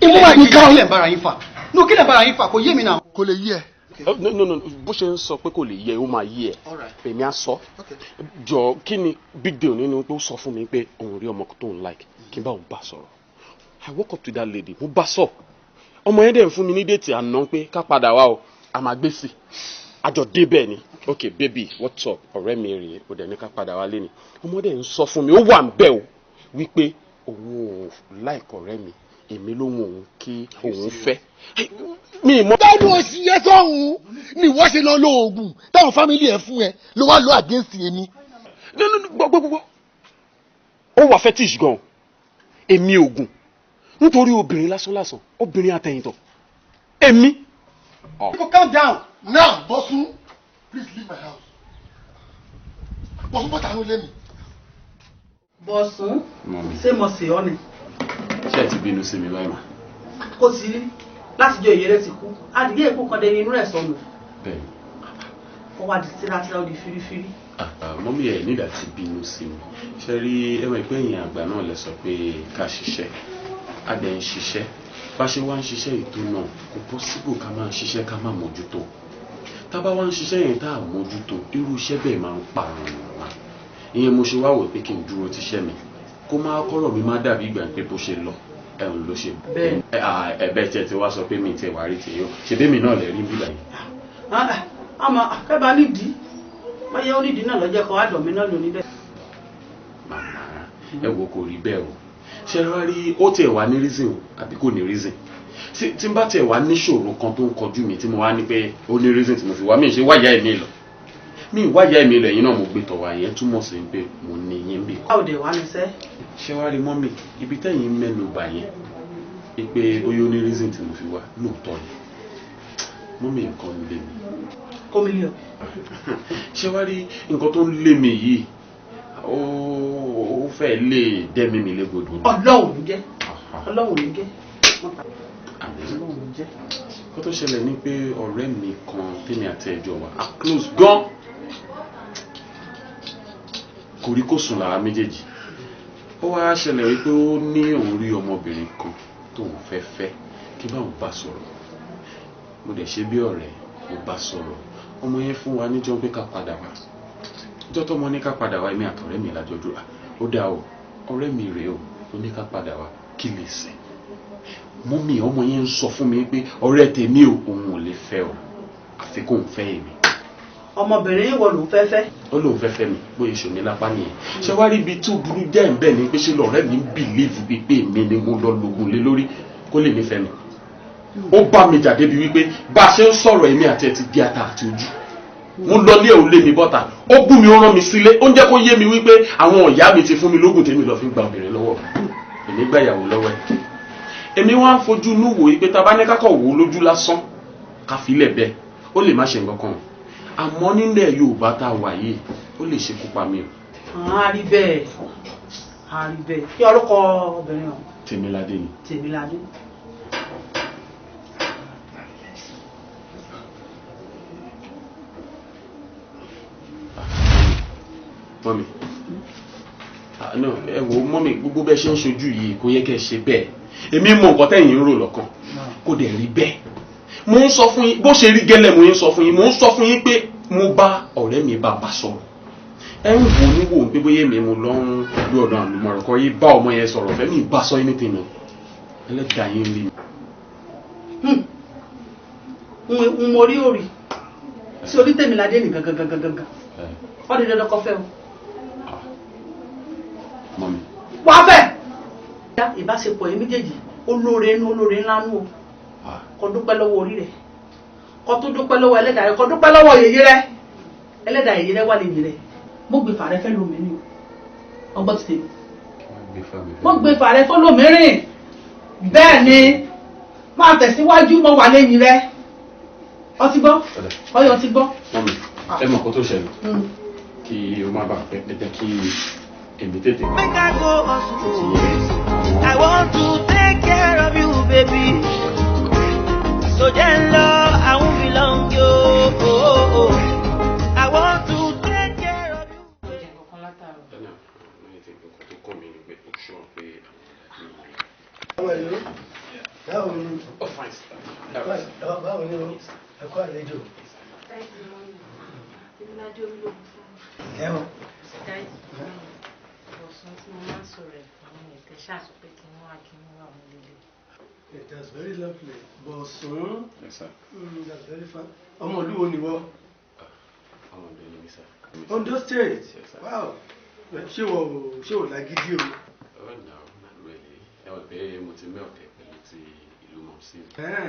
Imú mà níkà o. Kí lè bára yín fà? No, kí lè bára yín fà? Kò yé mi náà. Kò lè yé ẹ. No, bó ṣe ń sọ pé kò lè yẹ ó máa yé ẹ èmi á sọ jọ kí ni big deal nínú pé ó sọ fún mi pé òun rí ọmọ tó ń like kí n bá òun bá sọ̀rọ̀ I walk up to that lady mo bá sọ ọmọ yẹn dẹ̀ ń fún mi ní déètì àná pé ká padà wá o a máa gbé sí àjọ débẹ̀ ni ok baby what's up ọ̀rẹ́ mi rèé o dẹ̀ ní ká padà wá lé ni ọmọ dẹ̀ ń sọ fún mi ó wà ń bẹ̀ o wípé òun ò like ọ̀rẹ́ mi èmi lóhun òun kí òun fẹ́ mi mọ. Bẹ́ẹ̀ni òsì yẹn sọ̀hún ni wọ́n ṣe lọ lo oògùn táwọn fámìlì ẹ̀ fún ẹ ló wá lọ against èmi. Gbogbo ó wà fetish gan èmi oògùn nítorí obìnrin lásán obìnrin àtẹ̀yìntọ̀ èmi. Calm down now Bosun please leave my house. Bosun bọ́tà ló lé mi. Bosun ṣé mo ṣe ọ́ ni. Ṣé ẹ ti bínú sí mi báyìí mà? Kò sí rí láti jọ ìyẹrẹ ti kú adìyẹ èkó kan dẹni inú ẹ̀ sọnù. Bẹ́ẹ̀ni. Ó wá di tírátíra ó di fírífírí. Mọ́mí ẹ̀ nígbà tí bínú sí mi ṣe rí ẹ̀wọ̀n ìpẹ́ ẹ̀yìn àgbà náà lẹ sọ pé ká ṣiṣẹ́ a dẹ̀ ń ṣiṣẹ́ bá ṣe wá ń ṣiṣẹ́ ètò náà kò possible ká máa ṣiṣẹ́ ká máa mójútó tá bá wá ń ṣiṣẹ́ yẹn tá à mójútó irú iṣẹ́ bẹ́ẹ̀ máa ń parun wa ìyẹn mo ṣe wá wò pé kí n dúró tíṣẹ́ mi kó máa kọ́rọ̀ mi má dàbí ìgbà pé bó ṣe lọ ẹ̀hún ló ṣe ẹ̀bẹ̀ tẹ̀ tí wá sọ pé mi tẹ̀ wá rí tèyó ṣe bẹ́ẹ̀ mi náà lè rí bíbá yìí. àmọ́ akẹ́bà nídìí báyẹ̀ ó nídìí náà lọ́jọ́ kan wá dọ̀ mí náà lónìí bẹ́ẹ̀. màmá ẹ wo kò rí bẹ́ẹ̀ o ṣe wá rí ó tẹ̀ wá ní reason àbí kò ní reason tí n bá tẹ̀ wá níṣòro kan tó ń kọjú mi tí mo wá ní pé ó ní reason tí mo fi wá mi ṣe wáyà ẹ̀mí lọ mi ìwáyà ẹ̀mí lọ ẹ̀yin náà mo gbé tọ̀wá yẹn túmọ̀ sí pé mo ní yín bì. báwo dẹ̀ wá ní sẹ́. ṣé wá rí mọ́mì ibi tẹ́yìn mẹ́nu bà yẹn pé bóyá ó ní reason tí mo fi wá lóòótọ́ ni mọ́mì nǹkan ń lé mi. kọ́mílíọ̀. ṣé wá rí nǹkan tó ń lé mi yìí ó fẹ́ lè dẹ́mi mi légbodò. ọlọ́run ní jẹ́ ọlọ́run ní jẹ́ kó tó ṣẹlẹ̀ ní pé ọ̀rẹ́ mi kan tèmi àti ẹjọ́ wa a close gan kò rí kó sùn lára méjèèjì ó wá ṣẹlẹ̀ wípé ó ní òun rí ọmọbìnrin kan tóun fẹ́ fẹ́ kí báwọn bá sọ̀rọ̀ mo dẹ̀ ṣe bí ọ̀rẹ́ mo bá sọ̀rọ̀ ọmọ yẹn fún wa níjọ́ pé ká padà wá ìjọ́ tọ́mọ ní ká padà wá èmi àtọ̀rẹ́ mi lájọjọ́ ó dá o ọ̀rẹ́ mi rèé o ó ní ká padà wá kí lè sìn mọ́mí ọmọ yẹn ń sọ fún mi pé ọ̀rẹ́ tèmi ò òun ò lè fẹ́ o àfi kóun fẹ́ èmi. ọmọbìnrin ìwọ ló fẹ́ fẹ́. ó lóun fẹ́ fẹ́ mi bóyá èso mi lápá nìyẹn ṣé wá rí ibi tó burú jẹ́ ń bẹ̀ ni pé ṣé lọ́rẹ́ mi ń bìlíìfù pé èmi ni mo lọ lògùn lé lórí kó lè nífẹ̀ẹ́ mi. ó bá mi jà débi wípé bá a ṣe ń sọ̀rọ̀ èmi àti ẹ̀ ti di ata àti ojú mo lọ lé òun lé mi bọ́ta ó bú mi ó rán mi sílé ó ń jẹ́ kó yé mi wípé àwọn ìyá mi ti fún mi lógùn tèmi lọ fi gba obìnrin lọ́wọ́ èmi gbà ìyàwó lọ́wọ́ ẹ̀ èmi wá ń fojú inú wò pé tá bá ní kákọ̀ wò lójú lásán ká filẹ̀ bẹ́ẹ̀ ó lè má ṣe nǹkan kan àmọ́ nílẹ̀ Yorùbá tá a wà yìí ó lè ṣekú pa mí o. àárí bẹ́ẹ̀ kí orúkọ obìnrin ọ̀hún. Tèmiládé ni. Tèmiládé. mọ́mí ẹ wo mọ́mí gbogbo bẹ́ẹ̀ ṣe ń ṣojú yìí kò yẹ kẹ́ ẹ ṣe bẹ́ẹ̀ èmi mọ nǹkan tẹ́yìn ń rò lọ́kàn kò dẹ̀ rí bẹ́ẹ̀ mo ń sọ fún yín bó ṣe rí gẹ́lẹ́ mo ń sọ fún yín mo ń sọ fún yín pé mo bá ọ̀rẹ́ mi bá sọ̀rọ̀ ẹ ń wò ní wò ń pé bóyá èmi mo lọ ń gbé ọ̀dọ̀ àlùmọ̀ràn kan yìí bá ọmọ yẹn sọ̀rọ̀ fẹ́ mi bá sọ anything náà ẹlẹ́dàá yín rí mi. mo rí òrì sí orí Tèmiládé ní gangan ó di dandan kó fẹ́ o. mọ́mí. wá fẹ́. ìbáṣepọ̀ yìí méjèèjì olóore ńlá nù o kó dúpẹ́ lọ́wọ́ orí rẹ̀ kó tó dúpẹ́ lọ́wọ́ ẹlẹ́dàá rẹ̀ kó dúpẹ́ lọ́wọ́ yèyé rẹ̀ ẹlẹ́dàá yèyé rẹ̀ wà lè yè rẹ̀ mo gbé fàrẹ́ fẹ́ lómìnirin ọgbọ́n ti tèmi mo gbé fàrẹ́ fẹ́ lómìnirin bẹ́ẹ̀ ni máa tẹ̀síwájú mo wà lẹ́yìn rẹ̀ ọtí gbọ́ ọyọ ti gbọ́. mọ́mí ẹ mọ̀ kó tó ṣẹlẹ̀ kí o má bàa pẹ́ pẹ́tẹ́ kí èmi tètè. Make I go hospital. I want to take care of you, baby. So then, love, I won't belong you. I want to take care of you. Báwo ni? Báwo ni o? Ẹ kú àlejò. Ẹ̀wọ̀n. Ọ̀sán tí mo máa ń sọ̀rọ̀ ẹ̀ fún mi ẹ̀tẹ̀ ṣáàtú pé kí wọ́n wá kí wọ́n wà wọ́n lélẹ̀. That's very lovely. Bọ̀sùn. Yes, sir. That's very fun. Ọmọ olúwo ni wọ́. Ọmọ ọdún ni mi sá. Ondo State. Wow. Ṣé wò lágídí o? Oh no, not really. Ẹ wọ pé mo ti mẹ́ọ̀kẹ́ pẹ̀lú ti ìlú Mọ̀ọ́sí.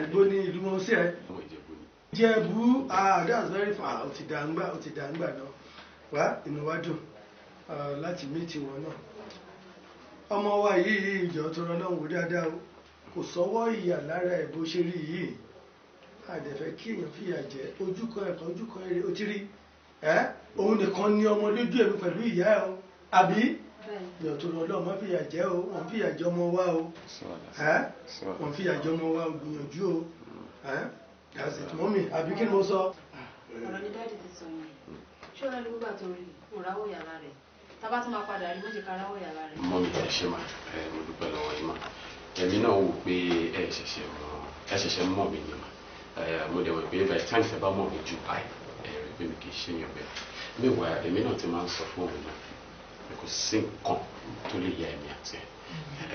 Ibo ni ìlú Mọ̀ọ́sí ẹ? Ọmọ Ìjẹ̀bú ni. Ìjẹ̀bú. That's very fun. Ó ti dàgbà náà. Wá inú wa dùn láti méjì wọn náà. Ọmọ wa yìí ìjọ tó rán náà wò dáadáa o. Kò sọ́wọ́ ìyà lára ẹ̀ bó ṣe rí yìí. Àdẹ̀fẹ́ kí èèyàn fìyà jẹ ojúkan ẹ̀kan ojúkan èrè ó ti rí. Òun nìkan ní ọmọ lójú ẹ̀mí pẹ̀lú ìyá ẹ̀ o. Àbí? Ìjọ tó rán náà má fìyà jẹ o. Wọ́n fìyà jẹ ọmọ wa o. Wọ́n fìyà jẹ ọmọ wa o gbìyànjú o. That's it, mọ́mì. Àbí kí ni mo sọ? Ọ̀rọ̀ ni dáàdì ti sọ yẹn. Ṣé ọ̀rọ̀ ni gbogbo àtòrí òráwọ̀ yàrá rẹ̀? Tábà tún máa padà rí méjì káráwọ̀ yàrá rẹ̀. Mọ́mí ẹ ṣe máa mo dúpẹ́ lọ́wọ́ yín mà. Èmi náà wò pé ẹ ṣẹ̀ṣẹ̀ mọ̀ mí ni mà. Mo dẹ̀ wọ̀ pé by the time ṣe bá mọ̀ mí jù báyìí rí pé mi kì í ṣe yàn bẹ́ẹ̀. Meanwhile èmi náà ti máa ń sọ fún òun náà pé kò sí nǹkan tó lè yẹ ẹ̀mí àti ẹ̀.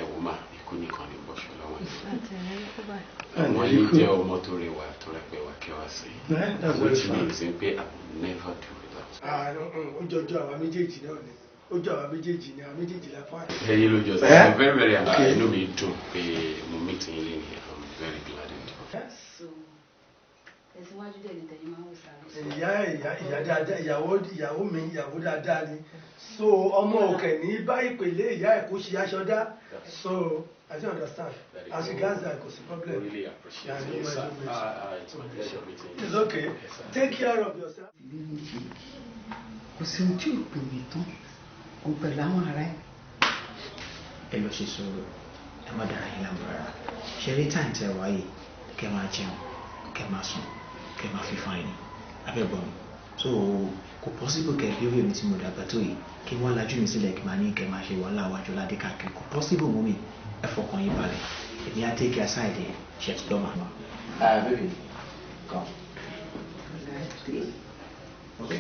ẹ wò má ikú nìkan ní bọ́ṣọ lọ́wọ́ yìí wọ́n ní jẹ́ ọmọ tó rẹwà tó rẹpẹ wà kẹwàá sí which means pé I will never do without. ó jọjọ àwa méjèèjì náà ni ó jọ àwa méjèèjì ni àwa méjèèjì la fà. ẹyin ló jọ sí I'm very very happy inú mi dùn pé mo meet yín lẹ́yìn I'm very glad indeed. Ẹ̀sìnwájú dẹ̀ ní tẹ̀yìn máa ń wò sáré. ìyá dáadáa ìyàwó mi ìyàwó dáadáa ni so ọmọ òkè ní bá ìpele ìyá ẹ̀ kó ṣe aṣọ dá so I don't understand as regards that kò sí problem. Really appreciate it, sir. It's my pleasure meeting you. It's okay. Take care of yourself. kò sí ohun tí ò pè mí tán òun pẹ̀lú àwọn ará ẹ̀. ẹ lọ ṣe sọ̀rọ̀ ẹ má dára yín láàmú rárá ṣe rí táyì tẹ wáyé kẹ máa jẹun kẹ máa sùn kẹ máa fi fáìní abẹ́gbọ̀n so kò possible kẹ bí ó yẹ mi tí mo dàgbà tó yìí kí wọ́n lajú mi sílẹ̀ kí máa ní kẹ máa ṣe wàhálà wájú ládé káàkiri kò possible mú mi ẹ fọkàn yín balẹ̀ èmi á take care side ẹ̀ ṣe ti dọ́mà. baby come. Okay.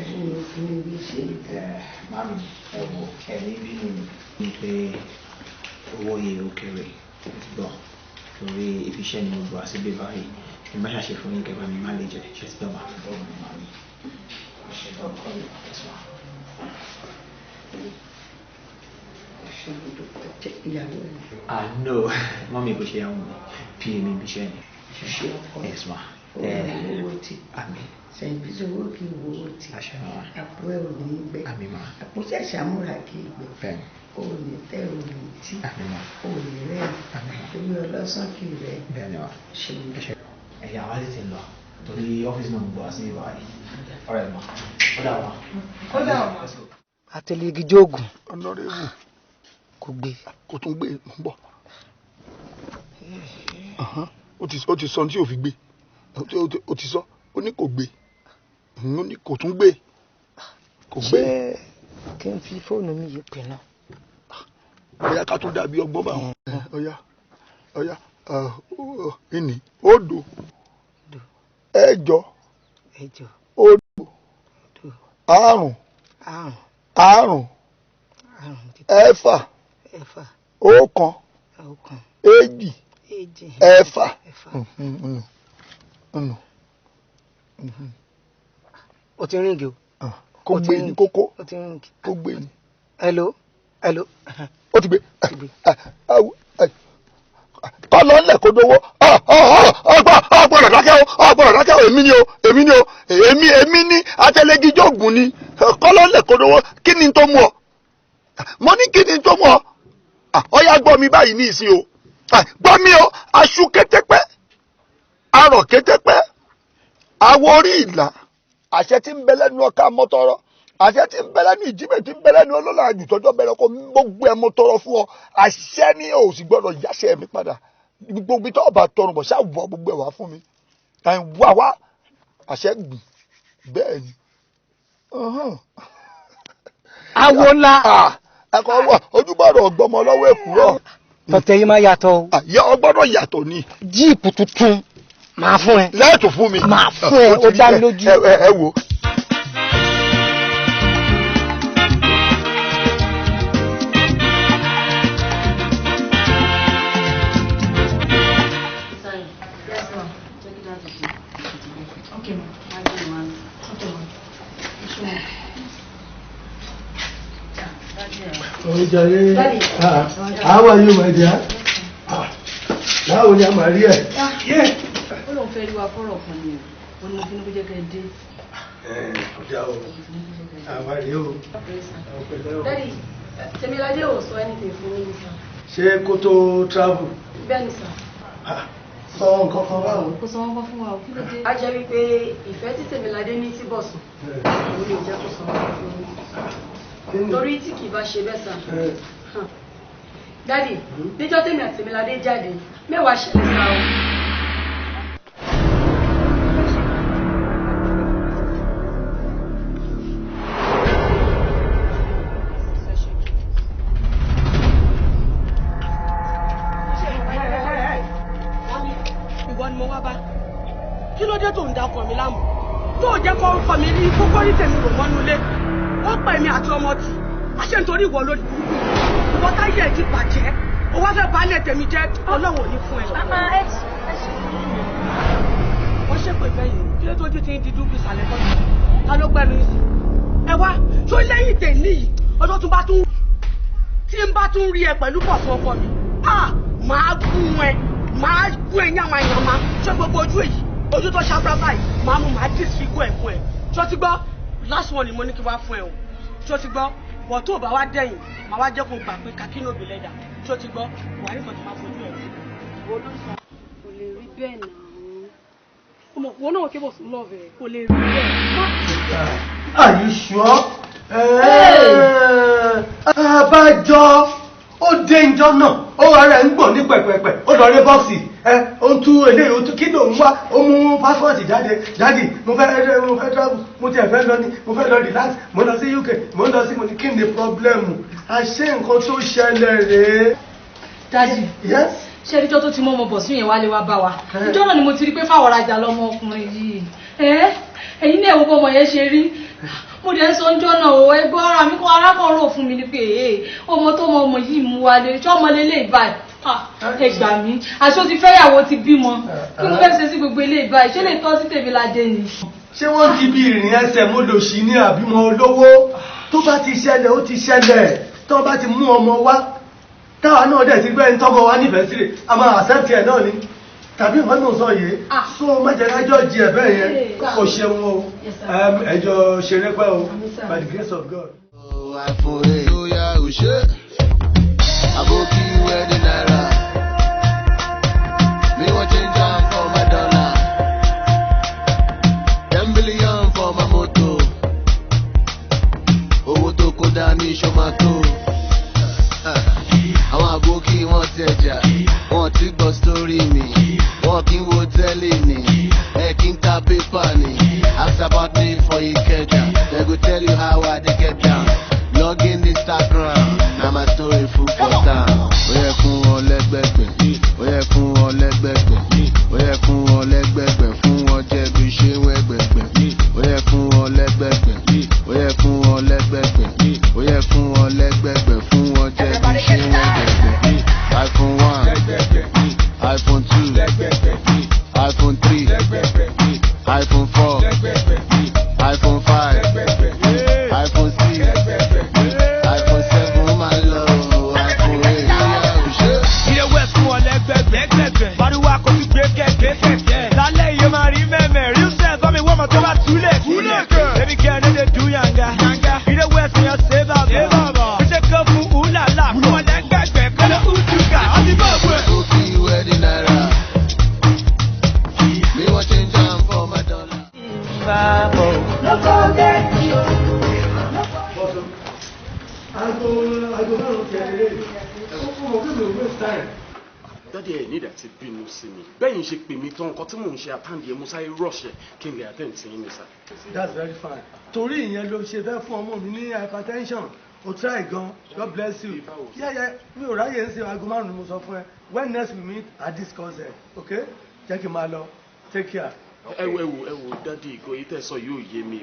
Mami, ẹ wo ẹni bínú ni pé owó yẹ ó kéré gbọ́ torí ìfiṣẹ́ ni mo gbọ́ sí bíbá yìí kí n bá ṣàṣe fún yín kẹfà mi má lè jẹ ṣe ti dọ́gba fún ọmọ mi mami. No, mami kò ṣe àwọn pa mi bí iṣẹ́ ni. Yes ma. Àmín. Sẹ́yìn bí sọ wọ́n kì í wo owó tí àpò ẹ̀ ò ní gbẹ àpò ṣẹ̀ṣẹ̀ amúra kì í gbẹ ò ní tẹ́ ò ní tí ò ní rẹ̀ omi ọlọ́sàn kì í rẹ̀ ṣe ní. ẹ̀yà wa ti lọ torí ọ́fíìsì náà ń gbọ́ sí ìwà yìí ọ̀rẹ́ mọ́ ó dà wá. ó dà wá. àtẹlẹgì jóògùn. ọ̀nàrẹ́wù kò gbé. kò tún gbé ń bọ̀ ó ti sọ tí ò fi gbé ó ti sọ ó ní kò gbé ó ní kò tún gbé kò gbé. ṣé kí n fi fóònù mi yìí pè náà. ọ̀yá ká tún dàbí ọgbọ́n bá wọn ọ̀yá ìní òdo ẹ̀jọ òdo àrùn ẹ̀fà ọ̀kan èjì ẹ̀fà o ti ríngì o. kò gbé ní kókó o ti ríngì. kò gbé ní. hello. ó ti gbé kọ́lọ́ ńlẹ̀ kó dówó ọgbọ́dọ̀ dákẹ́ o èmi ni o èmi ní atẹlẹgijọ́gùn ni kọ́lọ́ ńlẹ̀ kó dówó kí ni tó mú ọ mo ní kí ni tó mú ọ ọyá gbọ́ mi báyìí ní ìsìn o gbọ́ mi o aṣú kétépẹ́ arọ̀ kétépẹ́ awọ orí ìlà àṣẹ tí ń bẹ lẹ́nu ọkà mọ́tọ́rọ́ àṣẹ tí ń bẹ lẹ́nu ìjíbẹ̀ tí ń bẹ lẹ́nu ọlọ́lá àjùtọ́jọ́ bẹ̀rẹ̀ kó gbogbo ẹ̀ mọ́tọ́rọ́ fún ọ àṣẹ ní o sì gbọ́dọ̀ yáṣẹ́ mi padà gbogbo tó ọba tọrùn bọ̀ ṣáà wọ gbogbo ẹ̀ wá fún mi wá àṣẹ gbìn bẹ́ẹ̀ ni. awo ńlá. ẹ̀kọ́ wọ ojúbọ̀rọ̀ ọgbọ́mọ lọ́wọ́ èkúrọ̀. tọ̀tẹ̀ yìí máa yàtọ̀ o. ọgbọ́dọ̀ yàtọ̀ ni. jíìpù tuntun máa fún ẹ. lẹ́ẹ̀tù fún mi. máa fún ẹ ó dá mi lójú. ẹ wo. Oúnjẹ how are you my dear? Báwo ni a máa rí ẹ̀? Ó lóun fẹ́ rí wa fọ́rọ̀ kan ni o, ní mo fi ní kó jẹ́ kẹ́ ẹ dé. Ọjà o, àwa rí o. Daddy, Tèmiládé ò sọ anything fún mi sir. Ṣé kó tó travel? Bẹ́ẹ̀ni sir. Sọ nǹkan kan báwo? Kò sọ wọ́n fún wa o, kí ló dé? A jẹ́ wípé ìfẹ́ tí Tèmiládé ní sí bọ̀sùn, òun ni ò jẹ́ kó sọ wọ́n fún mi. Torí tí kì í bá ṣe bẹ́ẹ̀ sà. Daddy, níjọ́ tèmi àti Tèmiládé jáde, mẹ́wàá ṣẹlẹ̀ sá o. Ìwọ ni mo wá bá. Kí ló dé tó ń da ọkọ mi láàmú? Tó ò jẹ́ kó ọkọ mi rí kókó rí tèmi rò mọ́nú ilé. Ó pa èmi àti ọmọ tì. Àṣẹ nítorí ìwọ lórí burúkú. Ìwọ táyé ẹ̀ ti bàjẹ́. o wá fẹ́ balẹ̀ tèmi jẹ́ ọlọ́run ò ní fún ẹ. wọ́n ṣépè fẹ́yìn kí ló tó ti ń dídú bí ìsàlẹ̀ kan ta ló gbẹ́nu yìí sí. ẹ wá tó lẹ́yìn tèmi yìí ọjọ́ tí n bá tún rí ẹ pẹ̀lú pọ̀ fún ọkọ mi máa gún ẹ yàmàyàmà ṣé gbogbo ojú èyí ojú tó ṣàbúrábà yìí máa mú máa dísìkú ẹ fún ẹ ṣó ti gbọ́ last one ni mo ní kí wá fún ẹ o ṣó ti gbọ́ wọ́n tó bá wá dẹ̀yìn máa wá jẹ́ kó gbà pé kakínú òbí lẹ́dà ṣó ti gbọ́ wà ní nǹkan tó máa fojú ẹ̀ kò lè rí bẹ́ẹ̀ náà ọmọ wọn náà kébọ̀ sí lọ́ọ̀bẹ̀ kò lè rí bẹ́ẹ̀. Are you sure? Abájọ ó dé ìjọ náà ó wà rẹ̀ ń gbọ̀n ní pẹ̀pẹ̀pẹ̀ ó lọ rí bọ́ọ̀sì ó ń tú eléyìí ó tú kí ló ń wá ó mú pásítọ̀tì jáde mo fẹ́ travel mo tiẹ̀ fẹ́ lọ ní mo fẹ́ lọ relax mo lọ sí UK mo lọ sí mo ní kí ni pọ́blẹ́mù àṣé nǹkan tó ṣẹlẹ̀ rèé. Daddy, ṣé ẹjọ́ tó ti mọ́ ọmọ bọ̀ sí yẹn wálé wá bá wa ìjọ náà ni mo ti rí pé fáwọn rajà lọ́mọ ọkùnrin yìí ẹ̀yin náà wo bọ́mọ yẹn ṣe rí mo dẹ̀ ń sọ ń jọ́nà o ẹgbẹ́ ara mi kọ́ arákùnrin rò fún mi ni pé ọmọ tó mọ ọmọ yìí mú wálé tí ọmọ lélẹ̀ ìbáyìí ẹ gbà mí aṣọ ti fẹ́yàwó ti bímọ kí mo fẹ́ ṣe sí gbogbo ilé ìbáyìí ṣé lè tọ́ sí Tèmiládé ni. ṣé wọ́n ti bí ìrìn ẹsẹ̀ mo lò sí ní àbímọ olówó tó bá ti ṣẹlẹ̀ ó ti ṣẹlẹ̀ tó bá ti mú ọmọ wá táwa náà dẹ̀ ti gbẹ́ ń tọ́mọ wá nífẹ̀ẹ́ sílẹ̀ a máa accept ẹ̀ náà ni tàbí nǹkan tó ń sọ yìí so májèlájọ́ jí ẹ̀ bẹ́ẹ̀ yẹn kò ṣeun o ẹjọ́ ṣeré pẹ́ o by the grace of God. Aboki wedding naira, me want change am for my dollar, 10 billion for my moto, owó tó kó dání ṣọmátó. Àwọn àbókí wọn tẹ̀jà, wọn ti gbọ́ sórí mi, wọn kì í wo tẹ́lẹ̀ ni, ẹ kì í ka pépà ni. Ask about me for Ikeja, they go tell you how I dey get down. Log in Instagram, na my story full for town. Ó yẹ fún wọn lẹ́gbẹ̀gbẹ̀, ó yẹ fún wọn lẹ́gbẹ̀gbẹ̀, ó yẹ fún wọn lẹ́gbẹ̀gbẹ̀, fún wọn jẹ̀bi ṣé wẹ́gbẹ̀gbẹ̀. Ó yẹ fún wọn lẹ́gbẹ̀gbẹ̀, ó yẹ fún wọn lẹ́gbẹ̀gbẹ̀, ó yẹ fún wọn lẹ́gbẹ̀gbẹ̀, fún wọn jẹ̀bi ṣé wẹ́gbẹ̀gbẹ̀. iPhone 1, iPhone 2, iPhone 3, iPhone 4, iPhone 5, iPhone 6, iPhone 7, my love, iPhone 8. Ilé wẹ̀ fún ọ lẹ́gbẹ̀gbẹ̀, Bàdúwà kò sí gbẹ́kẹ̀gbẹ̀. Lálẹ́ yìí máa rí mẹ́mẹ́, rí sẹ́ẹ̀ sọ́mi wọ́n mọ̀ tó bá túlẹ̀. Baby girl no dey do yanga. Ilé wẹ̀ fún yọ ṣé bàbá. Ó ṣe kán fún ùlàlà, fún ọ lẹ́gbẹ̀gbẹ̀, kọ́lọ́ ùtùkà, ọtí bọ̀ wẹ̀. Aboki wedding naira, me want change am for my dollar. Daddy ẹ ní ìdàtí bínú sí mi bẹ́ẹ̀ yìí ṣe pè mí tán nǹkan tí mò ń ṣe àtàǹdì ẹ̀ musa rọ̀ṣẹ̀ kí n lè attend sí yín ní sá. That's very fine. Torí ìyẹn ló ṣe fẹ́ fún ọmọ mi ní hypertension o try gan God bless you. Yẹ́yẹ́ mi ò ráyè ń ṣe aago márùn-ún ni mo sọ fún ẹ when next we meet I discuss it okay jẹ́ kí n máa lọ take care. ẹ wo dádì ìgò yìí tẹ̀sán yóò yé mi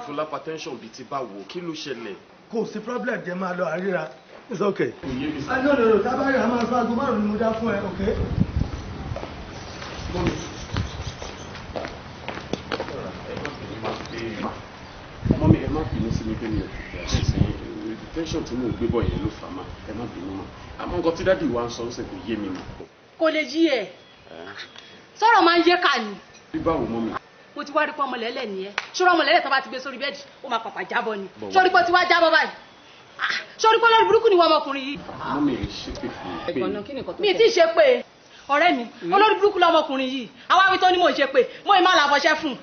fún hypertension bíi ti báwo kí ló ṣẹlẹ̀. Kò sí problem jẹ́ máa lọ àríra it's okay. No tábàárì a máa fún aago márùn-ún ni mo dá fún ẹ okay. Mọ́mí ẹ má bínú sí mi pé mi ò fi àṣẹ sí tension tí mò ń gbé bọ̀ yẹn ló fà má ẹ má bínú mọ́ àmọ́ nǹkan tí dádì wa ń sọ ń sè kò yé mi mọ́. kò lè jí ẹ sọ̀rọ̀ máa ń yé ká ni. bí báwo mọ́mí. mo ti wá rí pọ́ ọmọlẹ́lẹ̀ nìyẹn ṣọ́rọ́ ọmọlẹ́lẹ̀ tó bá ti gbé sórí bẹ́ẹ̀dì ó máa pàpà jábọ́ ni ṣọ́rí pọ́ ti wá jábọ́ báyìí ṣọ́rí pọ́ lórí burúkú ni wọ́n ọmọkùnrin yìí. mọ́mí ẹ ṣe pé fún mi ì tí ì ṣe pé ọ̀rẹ́ mi olórí burúkú lọmọkùnrin yìí àwa wí tó ní mò ń ṣe pé mo ì má la fọṣẹ́ fún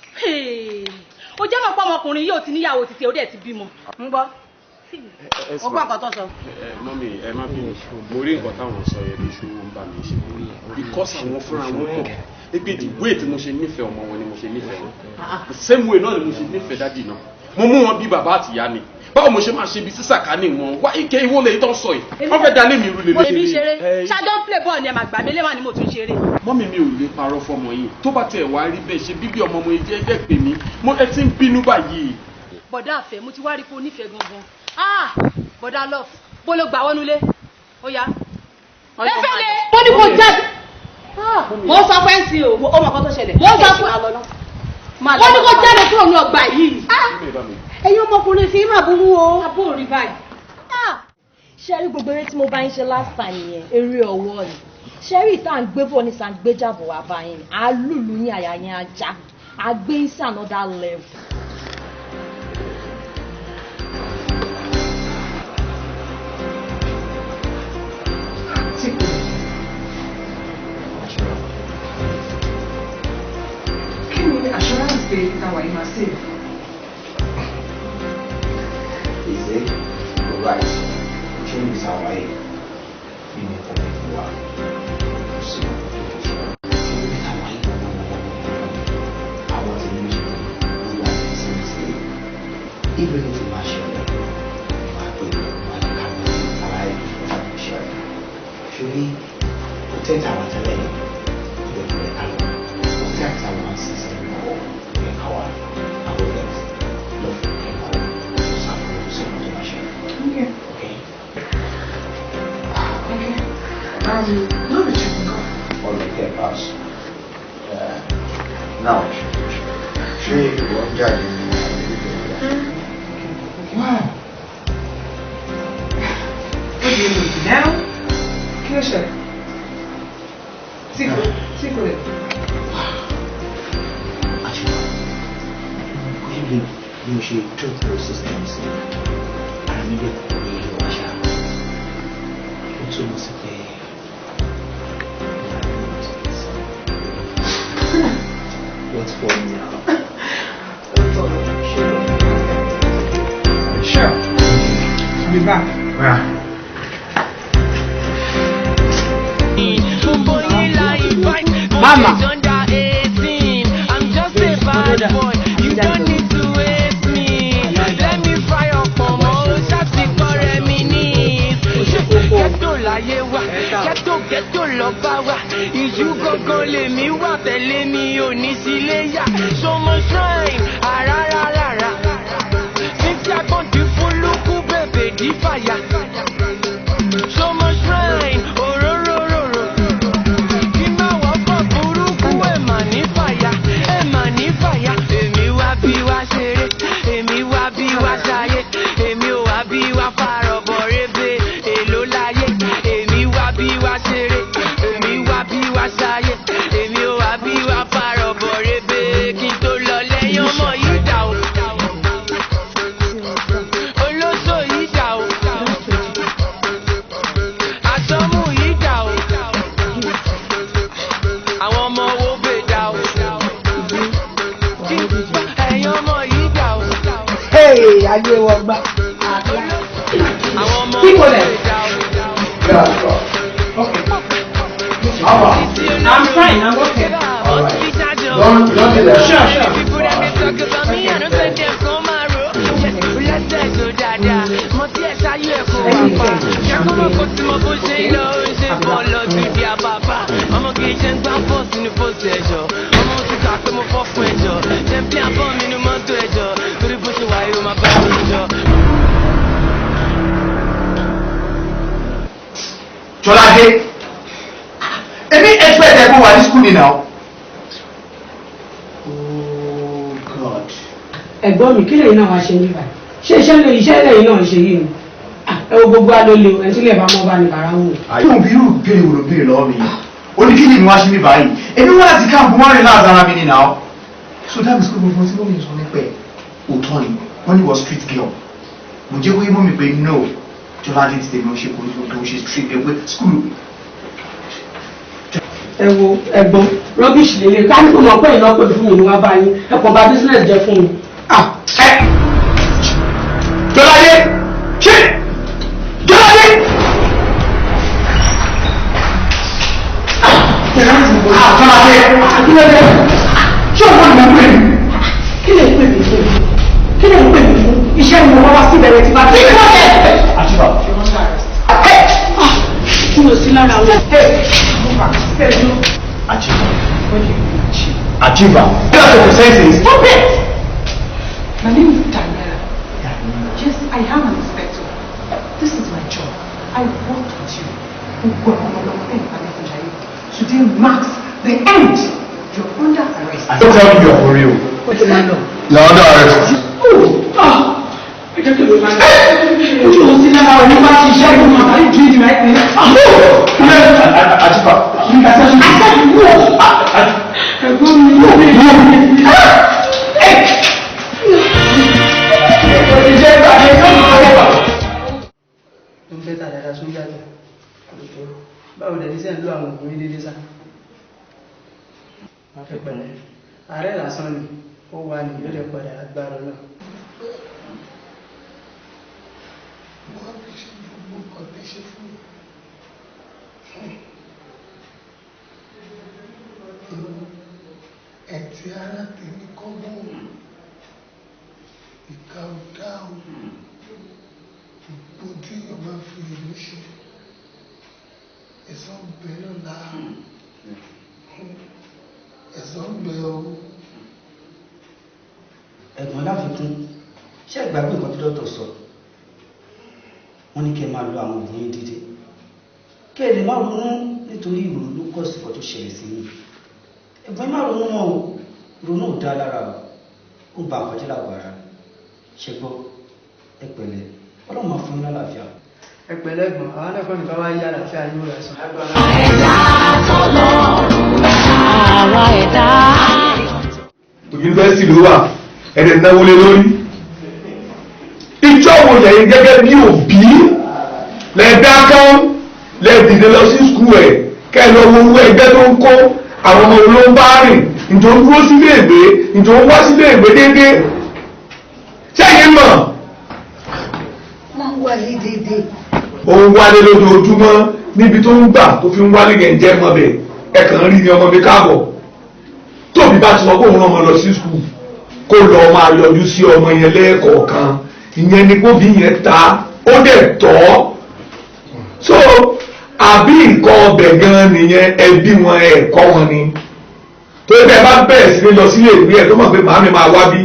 ó jẹ́ mọ̀ pé ọmọkùnrin yìí ò ti níyàwó títí ó dẹ̀ ti bímọ ń gbọ́ ó gbọ́ nǹkan tó sọ. mọ́mí ẹ má bínú mo rí nǹkan táwọn sọ yẹn lóṣù ń bá mi ṣe because àwọn fúnra wọn kọ ebi the way tí mo ṣe nífẹ̀ẹ́ ọmọ wọn ni mo ṣe nífẹ̀ẹ́ wọn the same way náà ni mo ṣe nífẹ̀ẹ́ dádì náà mo mú wọn bí bàbá àtìyá ni báwo mo ṣe máa ṣe bí sísàkánì wọn wá ike ìwọ lè tán sọ yìí wọn fẹ́ dalé mi rú lélẹ. èmi ṣeré ṣáájọ́ play ball ni ẹ máa gbà mí lẹ́wọ̀n ni mo tún ṣeré. mọ́mí mi ò lè parọ́ fọmọ yìí tó bá tiẹ̀ wá rí bẹ́ẹ̀ ṣe bíbí ọmọ ọmọ yìí jẹ́ pè mí mo ẹ ti ń bínú báyìí. bọ̀dá àfẹ́ mo ti wá rí pé o nífẹ̀ẹ́ gangan bọ̀dá love bó ló gbà wọnú lé ó yá Efele, mo ní kò jáde. Mo sọ fẹ́ sí o. Ó mọ̀ kó tó ṣẹlẹ̀. Mo sọ fún mo ní kò jáde kúrò ní ọgbà yìí. Ẹ̀yin ọmọkùnrin fi máa burú o. Abó rí báyìí. Ṣé rí gbogbo eré tí mo bá ń ṣe last time yẹn, eré ọwọ́ ni. Ṣé rí ìta ń gbé bọ̀ ní sàn gbé jàbọ̀ wá báyìí ni. A lùlù ní àyà yẹn ajá. A gbé sí another level. Kí ni assurance pé táwa yìí máa save? Is it right? Change is our way. We need to make it work. So, I want to use you as seriously. Even if you are sure that you are good, you are capable, alive, sure. Should we protect our talent? Protect our system or our arrogance, love for people, to support motivation. Okay. Okay. No return go. All the care pass. Now, she won't judge me. Wow. What do you mean now? Kí ló ṣẹlẹ̀? Secret. You should talk to systems. I need to be a washer. It's almost a what's for me now? Sure. I'll be back. Yeah. Mama. I'm just a bad boy. You don't need to waste me. Let me fry up for more. Just for reminisce. Ghetto láyé wa, ghetto lọ́ba wa. Ìjú gangan lèmi wà tẹ̀lé mi ò ní sílé yá. So much shrine, àràràràrà. Fífi àgbọ̀n ti fún lókù bèbè dí fàyà. So much shrine, òróróróró. Kí máa wọ́n pọ̀ burúkú ẹ̀ mà ní fàyà, ẹ̀ mà ní fàyà. Èmi wá bí wá ṣeré, èmi wá bí wá ṣayé, èmi ò wá bí wá fàrọ̀bọ̀ rébé, èló láyé. Èmi wá bí wá ṣeré, èmi wá bí wá ṣayé, èmi ò wá bí wá fàrọ̀bọ̀ rébé. Kí n tó lọ lẹ́yìn ọmọ yìí dà o. Olóṣò yìí dà o. Àsọmú yìí dà o. Àwọn ọmọ wo bè dà o. Ẹ̀yin ọmọ yìí dà o. Hey, ayé wọ gbà. Àwọn ọmọ Kíkọ wo lẹ̀. bè dà o. I'm fine, I'm okay. Don't do that. Sure. People that may talk about me, I don't send them from my road. Blessed to dada, mo ti ẹ̀ sáyé ẹ̀kọ́ wà pa. Ṣẹ́kọ́ mọ̀ kó tí mo bó ṣe lọ, ń ṣe bọ́ lọ sí di àbàbà. Ọmọ kì í ṣe ń gbá bọ́ọ̀sì ní fòsì ẹ̀jọ̀. Ọmọ ti kà pé mo fọ́ fún ẹ̀jọ̀. Ṣé ń bí abọ́ mi ní mọ́tò ẹ̀jọ̀? Torí bó ṣe wáyé o máa bá mi jọ. Jọládé, èmi expect ẹ kó wà ní school ni now. Oh God. Ẹ̀gbọ́n mi kí lẹ́yìn náà wá ṣe níbà? Ṣé iṣẹ́ lẹ́yìn náà ṣe yìí ni? Ẹ wo gbogbo alólè o, ẹ̀ sílẹ̀ bá mọ́ bá ní bàrà wò. Ayé òun bí irú béèrè wò ló béèrè lọ́wọ́ mi yìí. Ó ní kí ni ìwá ṣe mi báyìí? Èmi wọ́n láti káàpù wọ́n rìn láàzá ara mi ni now. So that means pé gbogbo tí mọ́mí sọ nípa ẹ̀ òótọ́ ni wọ́n ní wọ́n street girl. Mo jẹ́ kó yé mọ́mí pé no, Jọládé ti tèmi ó ṣe kó tó ṣe street girl pé school. Ẹ wo ẹ̀gbọ́n rubbish lélẹ̀ ká ní kò mọ̀ pé ìlọ́pẹ̀ fún mi ni wọ́n bá yín ẹ̀pọ̀ bá business jẹ́ fún mi. Jọládé! Ṣé Jọládé! Jọládé! Kílódé? Ṣé o wọ́n ní mo pè mí? Kí lè pè mí fún? Kí lè pè mí fún? Iṣẹ́ mi wọ́n wá sí ìbẹ̀rẹ̀ tí bá ti kọ́ ẹ̀. Àṣìbà. Kí ló sí lára wọn? Achieva. That's what the sense is. Stop it! My name is Daniela. Yes, I am an inspector. This is my job. I work with you. Today marks the end. You're under arrest. I don't tell you you're for real. What's the matter? You're under arrest. Ojú ò sí lára ọ̀ nípa ṣiṣẹ́ ìlú màtá yìí ju ìdìbò ẹ̀pẹ́. Àtìpà. Ẹ̀gbọ́n mi yóò bí ìlú. Òṣìṣẹ́ ìpàdé yóò máa wà. Ń fẹ́ tà dáadáa sórí àjọ. Báwo lẹ̀ ní sẹ́ ń lo àwọn òkùnrin dédé sá? Má fẹ́ pẹ̀lẹ́. Ààrẹ lásán ni ó wà ní ìlú padà agbára náà. Mo appreciate gbogbo nǹkan tẹ́ ṣe fún mi. Ẹ̀tì ara tèmi kọ́ mọ́ ìka ọ̀dá o. Gbogbo tí èèyàn bá fi ìlú ṣe. Ẹ̀san ń bẹ lọ́la. Ẹ̀san ń bẹ o. Ẹ̀gbọ́n láfikún, ṣé ìgbàgbé nǹkan tó dọ́tọ̀ sọ? Wọ́n ní kí ẹ máa lo àwọn òògùn yín dídé. Kí ẹ lè má ronú nítorí ìrònú ló kọ̀ sí kan tó ṣẹlẹ̀ sí yín. Ẹ̀gbọ́n má ronú mọ́ o, ronú ò dá lára o, ó ba àkọjẹ́ làgọ̀ ara. Ṣé gbọ́? Ẹ pẹ̀lẹ́, Ọlọ́run máa fún yín lálàáfíà. Ẹ pẹ̀lẹ́ ẹ̀gbọ́n, àwọn náà kọ́ nìkan wá yí àlàáfíà yóò rẹ̀ sùn. Àwa ẹ̀dá. Yunifásitì ló wà, ẹ̀rẹ̀ náwó lé lórí. Ìjọ wo lẹ́yìn gẹ́gẹ́ bí òbí lẹ́ẹ̀dá kan lẹ́ẹ̀dìde lọ sí skul ẹ̀ kẹ́ lọ wo owó ẹgbẹ́ tó ń kó àwọn ọmọ ló ń bá rìn ìjọ ń dúró sílé ìwé ìjọ ń wá sílé ìwé déédéé. Sẹ́yìn mọ̀. Wọ́n wálé déédéé. Ó ń wálé lójoojúmọ́ níbi tó ń gbà tó fi ń wálé yẹn jẹ́ mọ́bẹ̀ ẹ kàn ń rí ní ọmọ mi káàbọ̀. Tóbi bá ti sọ pé òun ọmọ lọ sí skul kó lọ máa yọjú sí ọmọ yẹn lẹ́ẹ̀kọ̀ọ̀kan. Ìyẹn ni kó bí yẹn ta ó dẹ̀ tọ́ so àbí nǹkan ọbẹ̀ gan nìyẹn ẹbí wọn ẹ̀kọ́ wọn ni tó bẹ́ẹ̀ bá bẹ̀rẹ̀ sí ní lọ sílé ìwé ẹ̀ tó mọ̀ pé màámi máa wá bí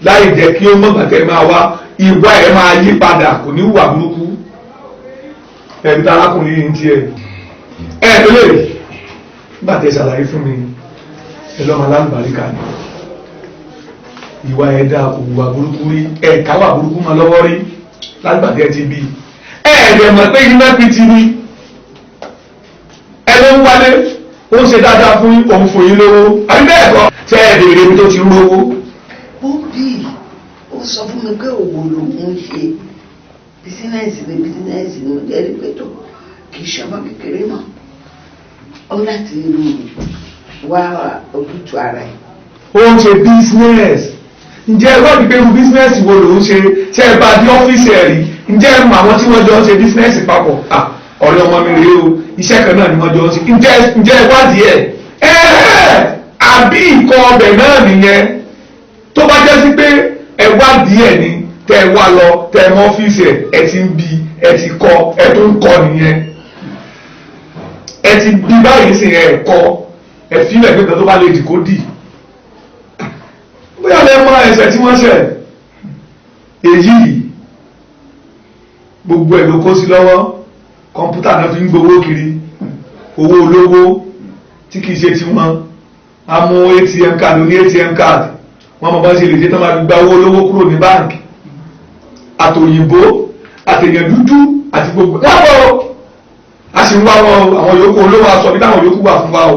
láì jẹ́ kí ó mọ̀gbà tẹ́ máa wá ìwà ẹ̀ máa yí padà kò ní hùwà burúkú ẹ̀rí tá arákùnrin yìí ń tiẹ̀ ẹ̀ tó lè nígbà tẹ́ ṣàlàyé fún mi ẹ̀ lọ́mọ aláǹbàríkà ni ìwà ẹ̀dá òwúwà burúkú rí ẹ̀ka wà burúkú máa lọ́wọ́ rí lágbàdẹ́ ti bí ẹ̀ẹ̀dẹ̀ mọ̀ pé iná fi ti ní ẹlọ́ ń wálé ó ń ṣe dáadáa fún òun fún yín lówó àbí bẹ́ẹ̀ kọ́ tẹ́ ẹ̀ẹ̀dẹ̀ èrè tó ti rówó. Ó bí ó sọ fún mi pé òwò lòun ń ṣe bísínẹ́sì ni mo jẹ́ rí pé tó kì í ṣọmọ kékeré mọ́ ó láti wá ojútùú ara ẹ̀. Ó ń ṣe bísínẹ́sì ǹjẹ́ ẹ gbọ́dọ̀ pé irú bísínẹ́sì wo ló ń ṣe ṣe é bá dé ọ́fíìsì ẹ̀ rí ǹjẹ́ ẹ mọ àwọn tí wọ́n jọ ń ṣe bísínẹ́sì papọ̀ ọ̀rẹ́ ọmọ mi rèé o iṣẹ́ kan náà ni wọ́n jọ ń ṣe ǹjẹ́ ẹ wádìí ẹ̀ àbí nǹkan ọbẹ̀ náà nìyẹn tó bá jẹ́ sí pé ẹ wádìí ẹ̀ ni tẹ́ ẹ wá lọ tẹ́ ẹ mọ ọ́fíìsì ẹ ti ń bi ẹ ti kọ́ ẹ tó ń kọ́ nìyẹn ẹ ti bí báyìí sì ẹ kọ́ ẹ fílẹ̀ pé kan tó bá lè dì kó dì bóyá lè mọ ẹ̀ṣẹ̀ tí wọ́n ṣẹ̀ èyí gbogbo ẹ̀ ló kó sí lọ́wọ́ kọ̀ǹpútà náà fi ń gbowó kiri owó olówó tí kìí ṣe tí wọ́n á mú ATM card ní ATM card wọ́n mọ̀ bá ṣe lè ṣe tán máa fi gba owó olówó kúrò ní báǹkì àtòyìnbó àtèyàn dúdú àti gbogbo lápò a sì ń wá wọn àwọn yòókù olówó aṣọ bí táwọn yòókù wà fún wa o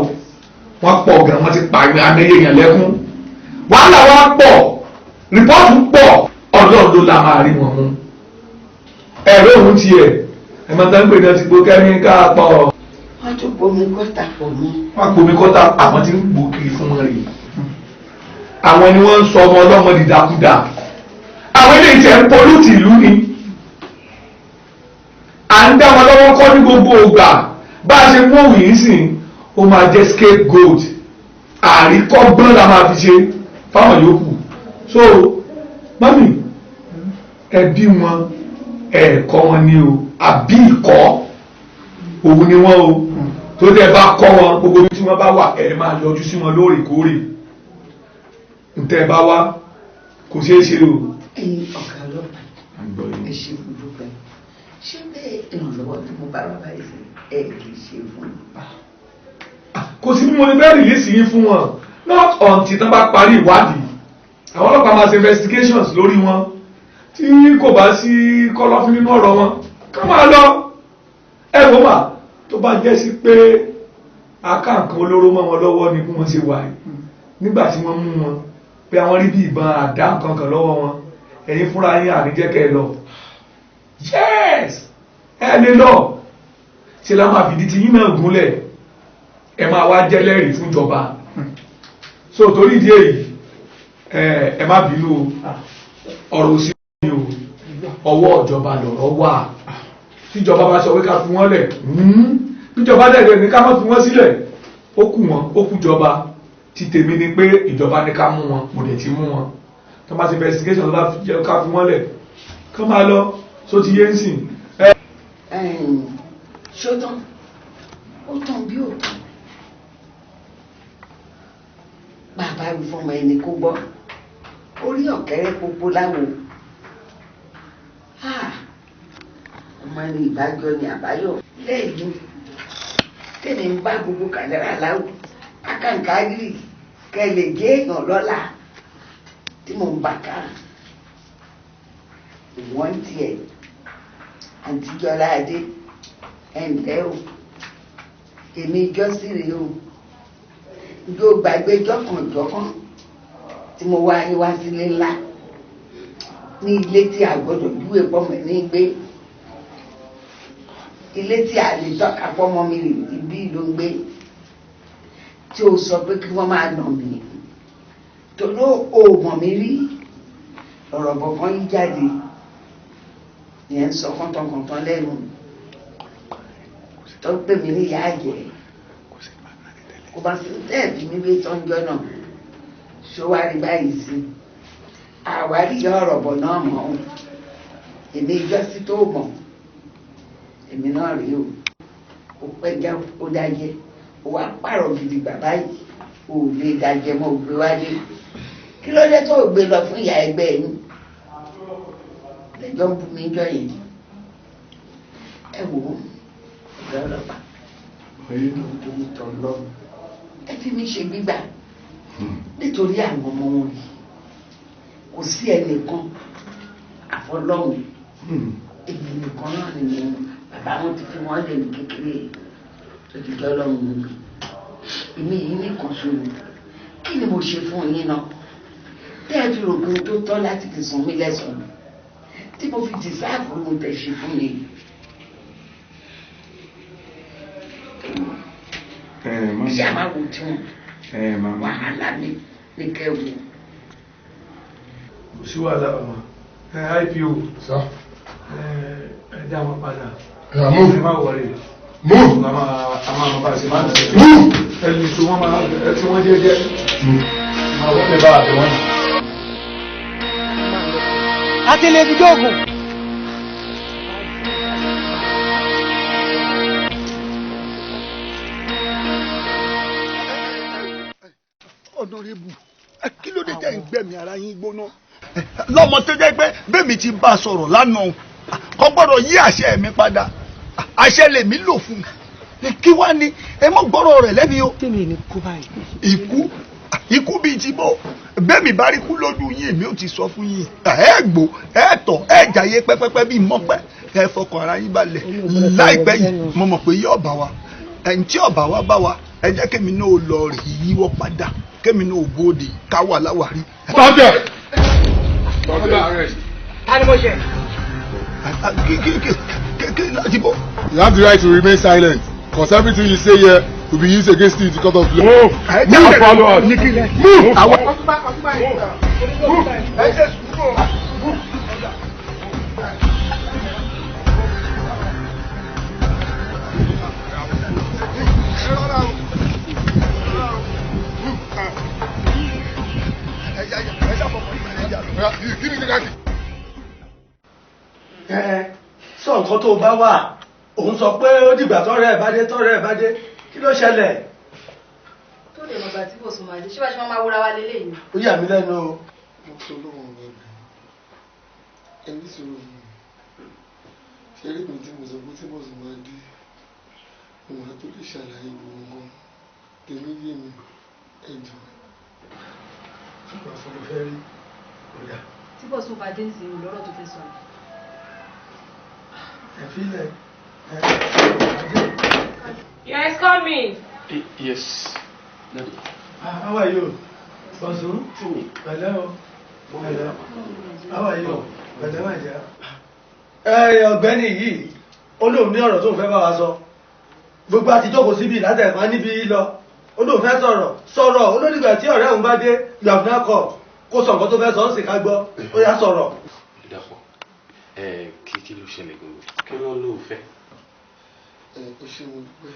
wọ́n pọ̀ gan wọ́n ti pààyàn amẹ́yẹ̀yàn lẹ́kún wàhálà wa pọ̀ rìpọ́ọ̀tù pọ̀ ọlọ́run ló la máa rí wọn mú ẹ̀rọ òun tiẹ̀ ẹ̀mọ́tà ń pè ní ọtí gbó kẹ́míkà pọ̀. Wọ́n tún bomi kọ́tà pọ̀ mọ́. Wọ́n bomi kọ́tà àwọn tí ń gbó kiri fún wọn rèé àwọn ni wọ́n ń sọ ọmọ ọlọ́mọ dìdàkudà àwọn ilé ìtẹ̀ ń polútì ìlú ni à ń dá wọn lọ́wọ́ kọ́ ní gbogbo ògbà bá a ṣe mú òwì yìí sìn ó máa jẹ́ scapegoat àríkọ́gbọ́n la máa fi ṣe fáwọn yòókù so mami ẹbí wọn ẹ̀ẹ̀kọ́ wọn ni o àbí ìkọ́ òun ni wọ́n o tó dẹ̀ bá kọ́ wọn gbogbo bí tí wọ́n bá wà ẹ̀ máa yọjú sí wọn lóòrèkóòrè ntẹ́ bá wá kò ṣeé ṣe o. Ẹ̀yin ọ̀gá ọlọ́pàá ẹ ṣe gbogbo pẹ̀ ṣé bẹ́ẹ̀ ìrànlọ́wọ́ tí mo bá bàbá yìí sí ẹ kì í ṣe fún mi. kò sí bí mo ní bẹ́ẹ̀ rìlíìsì yín fún wọn not until tán bá parí ìwádìí àwọn ọlọ́pàá máa ṣe investigations lórí wọn tí kò bá sí kọ́lọ́fín nínú ọ̀rọ̀ wọn ká máa lọ ẹ wò mà tó bá jẹ́ sí pé akáǹkan olóró mọ́ wọn lọ́wọ́ ni bí wọ́n ṣe wà nígbà tí wọ́n mú wọn pé àwọn rí bí ìbọn àdá nǹkan kan lọ́wọ́ wọn ẹ̀yin fúnra yín àníjẹ́kẹ́ lọ yes ẹ lè lọ ṣe la máa fìdí ti yín náà gúnlẹ̀ ẹ máa wá jẹ́lẹ́rìí fún ìjọba so torí ìdí èyí ẹ má bínú ọ̀rọ̀ òsì ní o ọwọ́ ìjọba lọ̀rọ̀ wà tíjọba bá sọ pé ká fi wọ́n lẹ̀ bíjọba dẹ̀dẹ̀ ní ká má fi wọ́n sílẹ̀ ó kù jọba ti tèmi ni pé ìjọba ní ká mú wọn mo dẹ̀ ti mú wọn tó bá ṣe investigation bá jẹ́ ká fi wọ́n lẹ̀ ká máa lọ so ti yé ń sìn. ṣótán ó tàn bí òtún bàbá wí fún ọmọ ẹni kó gbọ́ orí ọ̀kẹ́rẹ́ pópó láwo ọmọ ẹni ìbájọ ni àbáyọ lẹ́yìn tẹ̀lé ń bá gbogbo kàdára láwù akàǹkárì kẹ́ lè gé èèyàn lọ́la tí mò ń bá ká wọ́n tiẹ̀ àtijọ́lá adé ẹ̀ǹdẹ́ o èmi jọ́sí rèé o yóò gbàgbé jọ́kànjọ́kàn tí mo wá yín wá sílé ńlá ní ilé tí a gbọ́dọ̀ júwe pọ́mọ ní gbé ilé tí a lè tọ́ka pọ́mọ mi rè ibi ló ń gbé tí o sọ pé kí wọ́n máa nà mí torí o mọ̀ mí rí ọ̀rọ̀ bọ̀kan yí jáde yẹn ń sọ kọ́ńtọ̀kọ̀ńtọ̀ lẹ́nu tó pè mí ní ìyá àjẹ́ kò bá sí tẹ́ẹ̀bì mi bí tọ́jọ́ náà ṣówárí báyìí sí àwárí ọ̀rọ̀ bọ̀ náà mọ̀ ọ́n èmi ìjọsí tó mọ̀ èmi náà rí o ó pẹ́já ó dájẹ́ ó wá pààrọ̀ gidi bàbá yìí ó lè dájẹ́ mọ́ ògbé wálé kí ló dé tó gbé lọ fún ìyá ẹgbẹ́ yín lẹ́jọ́ ń bú mi jọ yìí ẹ wò ó ọ̀gá ọlọ́pàá nítorí tọ́ lọ́rùn ẹ fi mi ṣe gbígbà nítorí àwọn ọmọ wọn yìí kò sí ẹnìkan àfọlọ́hùn èmi nìkan náà ni bàbá wọn ti fi wọn lè ní kékeré tó ti jọ lọ́rùn mi èmi yìí nìkan ṣòro kí ni mo ṣe fún yín náà tẹ́ ẹ fi rògbòn tó tọ́ láti fi sùn mí lẹ́sàn-án tí mo fi dìsáàbù mo tẹ̀ ṣe fún mi. ìyá máa wò tí wọn wàhálà mi ní kẹwò. kò sí wàhálà ọmọ ipo sọ ẹ dá wọn padà ẹ má wọlé a máa bá ṣe máa ń tẹ̀lé ẹni tí wọ́n máa ẹ tí wọ́n jẹ́jẹ́ máa wọlé bá àbẹ̀ wọn. àti lè fi jókòó. ọ̀nàrẹ́bù kí ló dé tẹ́ ń gbẹ̀mí ara yín gbóná lọ́mọ tó jẹ́ pé bẹ́ẹ̀mi ti bá a sọ̀rọ̀ lánàá kò gbọ́dọ̀ yí àṣẹ mi padà àṣẹ lèmi lò fún kí wá ní ẹ mọ̀ gbọ́rọ̀ rẹ̀ lẹ́bi o. tèmi ní kú báyìí. ikú bíi ti bọ̀ bẹ́ẹ̀mi bá rí kú lójú yín èmi ò ti sọ fún yín ẹ gbó ẹ tọ̀ ẹ jàyé pẹ́pẹ́pẹ́ bíi mọ́pẹ́ ẹ fọkàn ara yín balẹ̀ láìpẹ́ yìí mo mọ̀ pé yóò bá wa ẹni tí ọ̀bà wa bá wa ẹ jẹ́ kémi náà lọ rè yíwọ́ padà kémi náà bóde ká wà láwàárí. Stop ta ni mo ṣe. láti bọ̀. You have the right to remain silent because everything you say here will be used against you in the court of law. Move. Move. Follow us. Move. Sọ nǹkan tó bá wà òun sọ pé ó dìgbà tọ́rẹ́ ẹ̀ bá dé kí ló ṣẹlẹ̀. tó lè mọ̀gbà tí kò sùn máa dé ṣé bá ṣe máa wúra wa lélẹ̀ yìí. ó yà mí lẹ́nu o. mo fi olóhùn mi bẹ̀ ẹni sọ̀rọ̀ mi ṣe rí mi tí mo sọ pé tí bọ́sù máa dé mo máa tó lè ṣàlàyé gbogbo nǹkan tèmi yé mi ẹjọ́. ṣùgbọ́n fún mi fẹ́ rí ọ̀dà. tí bọ́sù bá dé sí ìlú lọ́rọ̀ tó fẹ́ sọ. ẹ̀fílẹ̀ Yes, come in. Yes. How are you? Bọ̀sùn? Pẹ̀lẹ́ o. Pẹ̀lẹ́. How are you? Pẹ̀lẹ́ máa jẹ́. Ọ̀gbẹ́ni yìí, ó lóun ní ọ̀rọ̀ tó ń fẹ́ bá wa sọ. Gbogbo àti jókòó síbi látẹ̀kọ́ níbi lọ. Ó lóun fẹ́ sọ̀rọ̀. Olódìgbà tí ọ̀rẹ́ òun bá dé, you have now come. Kó sọ nǹkan tó fẹ́ sọ ń sì ká gbọ́. Ó yá sọ̀rọ̀. Dàpọ̀, kí ló ṣẹlẹ̀ gbogbo? Kí ló ló fẹ́? Ó ṣe mo dúpẹ́.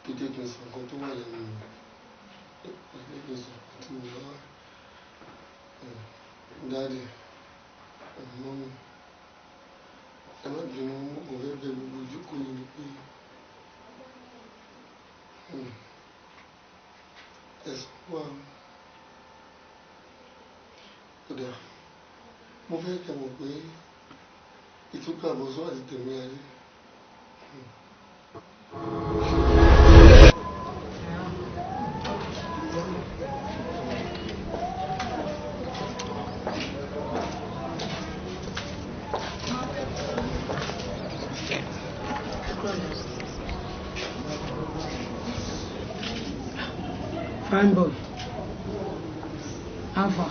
Tó jẹ́ kí n sọ nǹkan tó wà lẹ́nu mi. Ó jẹ́ kí n sọ nǹkan tí mo wá. Dáàdì, mọ́mì, ẹ má bínú, mo fẹ́ bẹ gbogbo ìjókòó yìí ni pé ẹ̀sùn wà. Kódà, mo fẹ́ kẹ́ mọ̀ pé ìtúkọ̀ àbọ̀sọ́ àti tèmi ayé. Fine boy. Alpha.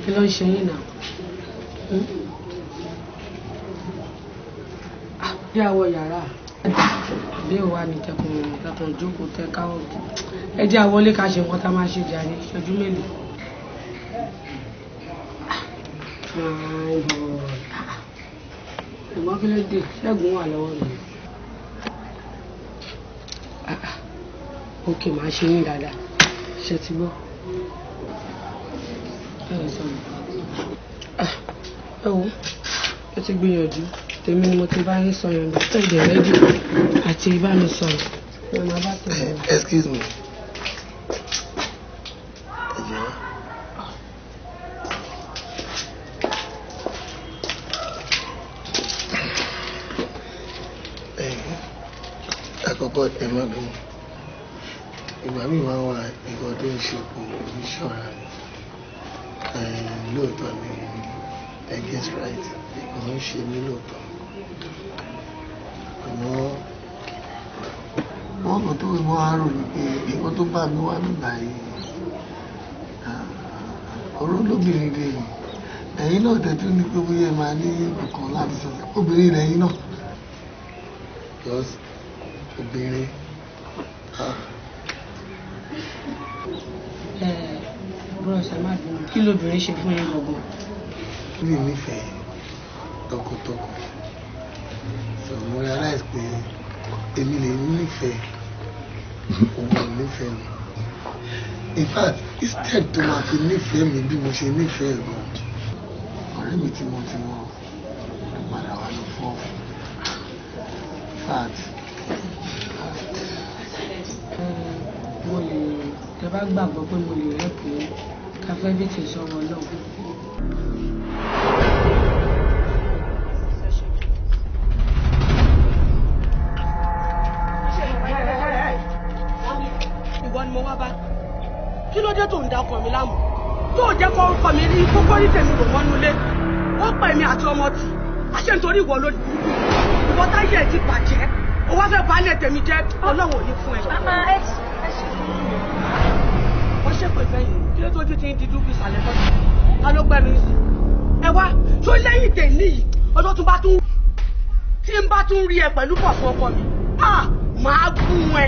Kí ló ń ṣe yín náà? Bí àwọ̀ yàrá. Bí ò wá ní tẹkùn jókòó tẹ káwọ́. Ẹ jẹ́ àwọlé ká ṣe nǹkan tá máa ṣe jàre ṣojú mélòó. Fine boy. Ìgbọ́n kí ló dé? Ṣẹ́gun wà lọ́wọ́ mi. Ókè, máa ṣe yín dáadáa. Ṣé ti gbọ́? Ẹ wo, ẹ ti gbìyànjú. Tèmi ni mo ti bá yín sọ yọ̀ǹda. Ẹ̀jẹ̀ rẹ́dì àti bá mi sọ̀rọ̀. Ìyọ̀nà bá tẹ̀lé. Excuse me. Àkọ́kọ́ ẹ má bínú. Ìgbà míì máa wà nǹkan tó ń ṣe kò ní ṣọ́ra. Lóòótọ́ ni against right ìkan ń ṣe mí lóòótọ́. Àmọ́ wọ́n kàn tó wọ́n á rò ní pé nǹkan tó bá mi wá nígbà yìí ọ̀rọ̀ olóbìnrin lè yìí. Ẹ̀yin náà tẹ̀tú ní pé bóyá ẹ máa ní nǹkan láti sọ obìnrin lẹ́yìn náà. Because obìnrin bros ẹ má bínú. Kí lóbìnrin ṣe fún yín gbogbo? Mi nífẹ̀ẹ́ tọkàntọkàn. So mo realize pé èmi lè nífẹ̀ẹ́ òun ò nífẹ̀ẹ́ mi. In fact, instead tó máa fi nífẹ̀ẹ́ mi bí mo ṣe nífẹ̀ẹ́ gan, ọ̀rẹ́ mi tí mo ló padà wà lọ fọ́. In fact, mo lè tẹ bá gbàgbọ́ pé mo lè rẹ́pù káfẹ́ bí ti sọ̀rọ̀ náà. Ìwọ ni mo wá bá. Kí ló dé tó ń da ọkọ mi láàmú? Tó jẹ́ kó ọkọ mi rí kókó rí tèmi rò wọ́n nulẹ̀. Ó pa èmi àti ọmọ tì. Àṣẹ nítorí ìwọ ló dùn. Ìwọ táyé ẹ̀ ti bàjẹ́. Ó wá fẹ́ balẹ̀ tèmi jẹ́. Ọlọ́run ò ní fún ẹ. Wọ́n ṣèpè fẹ́yìn. Kí ló tójú ti ń di dúkú ìsàlẹ̀ fọ́tò? Ta ló gbẹ́nu yín sí? Ẹ wá, tó lẹ́yìn tèmi yìí, ọjọ́ tó bá tún tí ń bá tún rí ẹ pẹ̀lú pọ̀ fún ọkọ mi. Màá gún ẹ.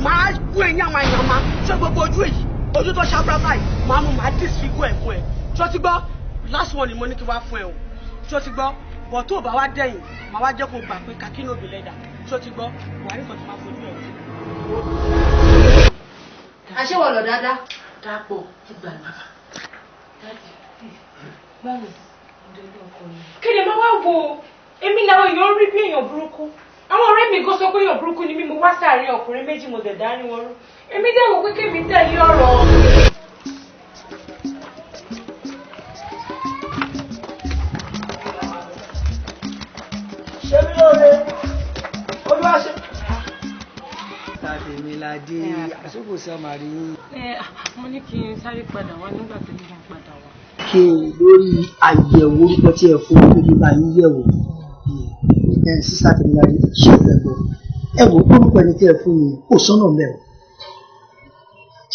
Màá gún ẹ yàmàyàmà. Ṣé gbogbo ojú èyí? Ojú tó ṣàbúrábà yìí, màá mú màá disfigure ẹ̀ fún ẹ. Ṣé o ti gbọ́? Last one ni mo ní kí wá fún ẹ o. Ṣé o ti gbọ́? Bọ̀ tó o bá wá dẹ̀yìn, màá wá jẹ́ kó gbà pé kakí ní òbí lẹ́dà. Ṣé o ti gbọ́? Wà ní nǹkan tó máa fojú ẹ̀ wò. Àṣewọ̀ lọ dáadáa. Dàpọ̀ ìgbà bàbá. Báwo? Kí ni mo wá wo? Èmi làwọn èèyàn rí bí èèyàn burúkú. Àwọn ọ̀rẹ́ mi gan sọ pé èèyàn burúkú ni mí, mo wá sáàárín ọkùnrin méjì mo dẹ̀ dárí wọn rú. Èmi dẹ̀ wò pé kémi tẹ̀lé ọ̀rọ̀ sí ọmọ rí yín. Mo ní kí n sáré padà wá nígbà tó ní kí n padà wá. Kí n lórí àyẹ̀wò orúkọ tí ẹ fún mi kí n bá yín yẹ̀wò. Sísá tèmi láyé ṣé ẹ fẹ́ gbọ́. Ẹ wò orúkọ ẹni tí ẹ fún mi kò sọ́nà mẹ́wọ̀.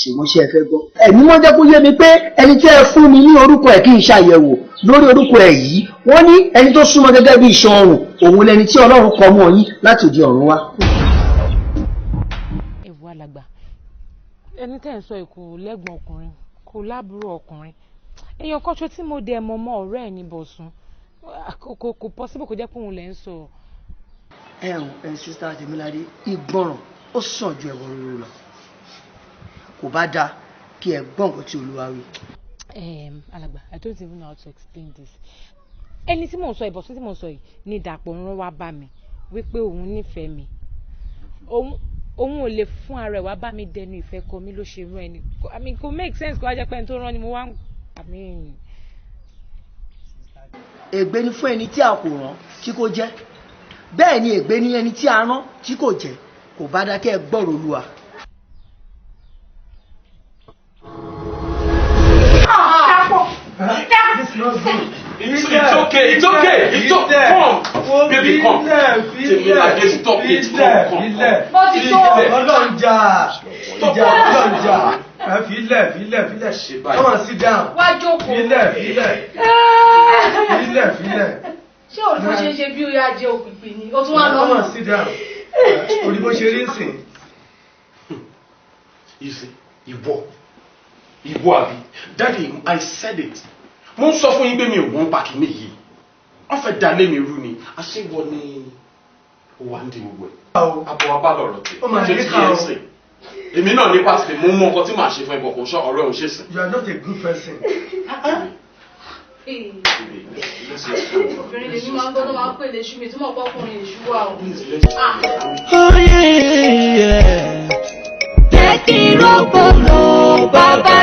Ṣùgbọ́n ṣé ẹ fẹ́ gbọ́. Ẹ̀mí wọ́n jẹ́ kó yé mi pé ẹni tí ẹ fún mi ní orúkọ ẹ̀ kí n ṣàyẹ̀wò lórí orúkọ ẹ̀ yìí wọ́n ní ẹni tó súnmọ́ gẹ́gẹ́ bí iṣan ọrùn òun lẹni tí Ọlọ́run kọ mọ́ yín láti òde ọ̀run wá. Ẹ̀wọ̀ alàgbà ẹni tẹ́ ń sọ èkó lẹ́gbọ̀n ọkùnrin kò lábúrò ọkùnrin èèyàn kọ́ṣọ́ tí mo dẹ̀ mọ́ ọ̀rẹ́ ẹ̀ ní Bọ̀sún kò possible kò jẹ́ pé òun lẹ̀ ń sọ. Sísá Tèmiládé ìgbọràn ó sàn ju ẹ̀wọ̀ rúru lọ kò bá dáa kí ẹ gbọ́ nǹkan tí Olúwa wí. Alàgbà I don't even know how to explain this. Ẹni tí mò ń sọ Ìbọ̀sún tí mò ń sọ yìí ní Dàpọ̀ ń rán wá bá mi wípé òun nífẹ̀ẹ́ mi òun ò lè fún ara ẹ̀ wá bá mi dẹnu ìfẹ́ kọ mi ló ṣe rán ẹni I mean kò make sense kó wá jẹ́ pé ẹni tó rán ni mo wá ègbé ni fún ẹni tí a kò rán tí kò jẹ́ bẹ́ẹ̀ ni ègbé ni ẹni tí a rán tí kò jẹ́ kò bá dá kí ẹ gbọ́rọ̀ Olúwa. It's okay. Come. Baby, come. Tèmiládé, stop it. Come. Ọlọ́njà. Filẹ̀. Come on, sit down. Wá jókòó. Filẹ̀. Ṣé olùkọ́ ṣe bí ó yá jẹ́ òpìpì ni? Ó tún wá lọ́wọ́. Come on, sit down. Òdìbò ṣe rí nsìn. You see, ìwọ àbí. Daddy, I said it. Mo ń sọ fún yín pé mi ò wọ́n pàkí ní yìí. Wọ́n fẹ́ dalé mi rú ni. Àṣewọ ni ó wà ń di gbogbo ẹ̀. Àbọ̀ wa bá lọ̀rọ̀ tẹ̀. Ó máa ṣe ní ti ká yẹn o. sìn. Èmi náà ní pàtàkì mo mọ nǹkan tí màá ṣe fún ẹ̀bọ̀ kò ṣọ́ ọ̀rẹ́ òun ṣe sìn. You are not a good person. Obìnrin lèmi máa ń gbọ́dọ̀ máa ń pè léṣu mi tí mo gbọ́ ọkùnrin èṣù wà o. Jẹ́ kí rògbòlò bàbá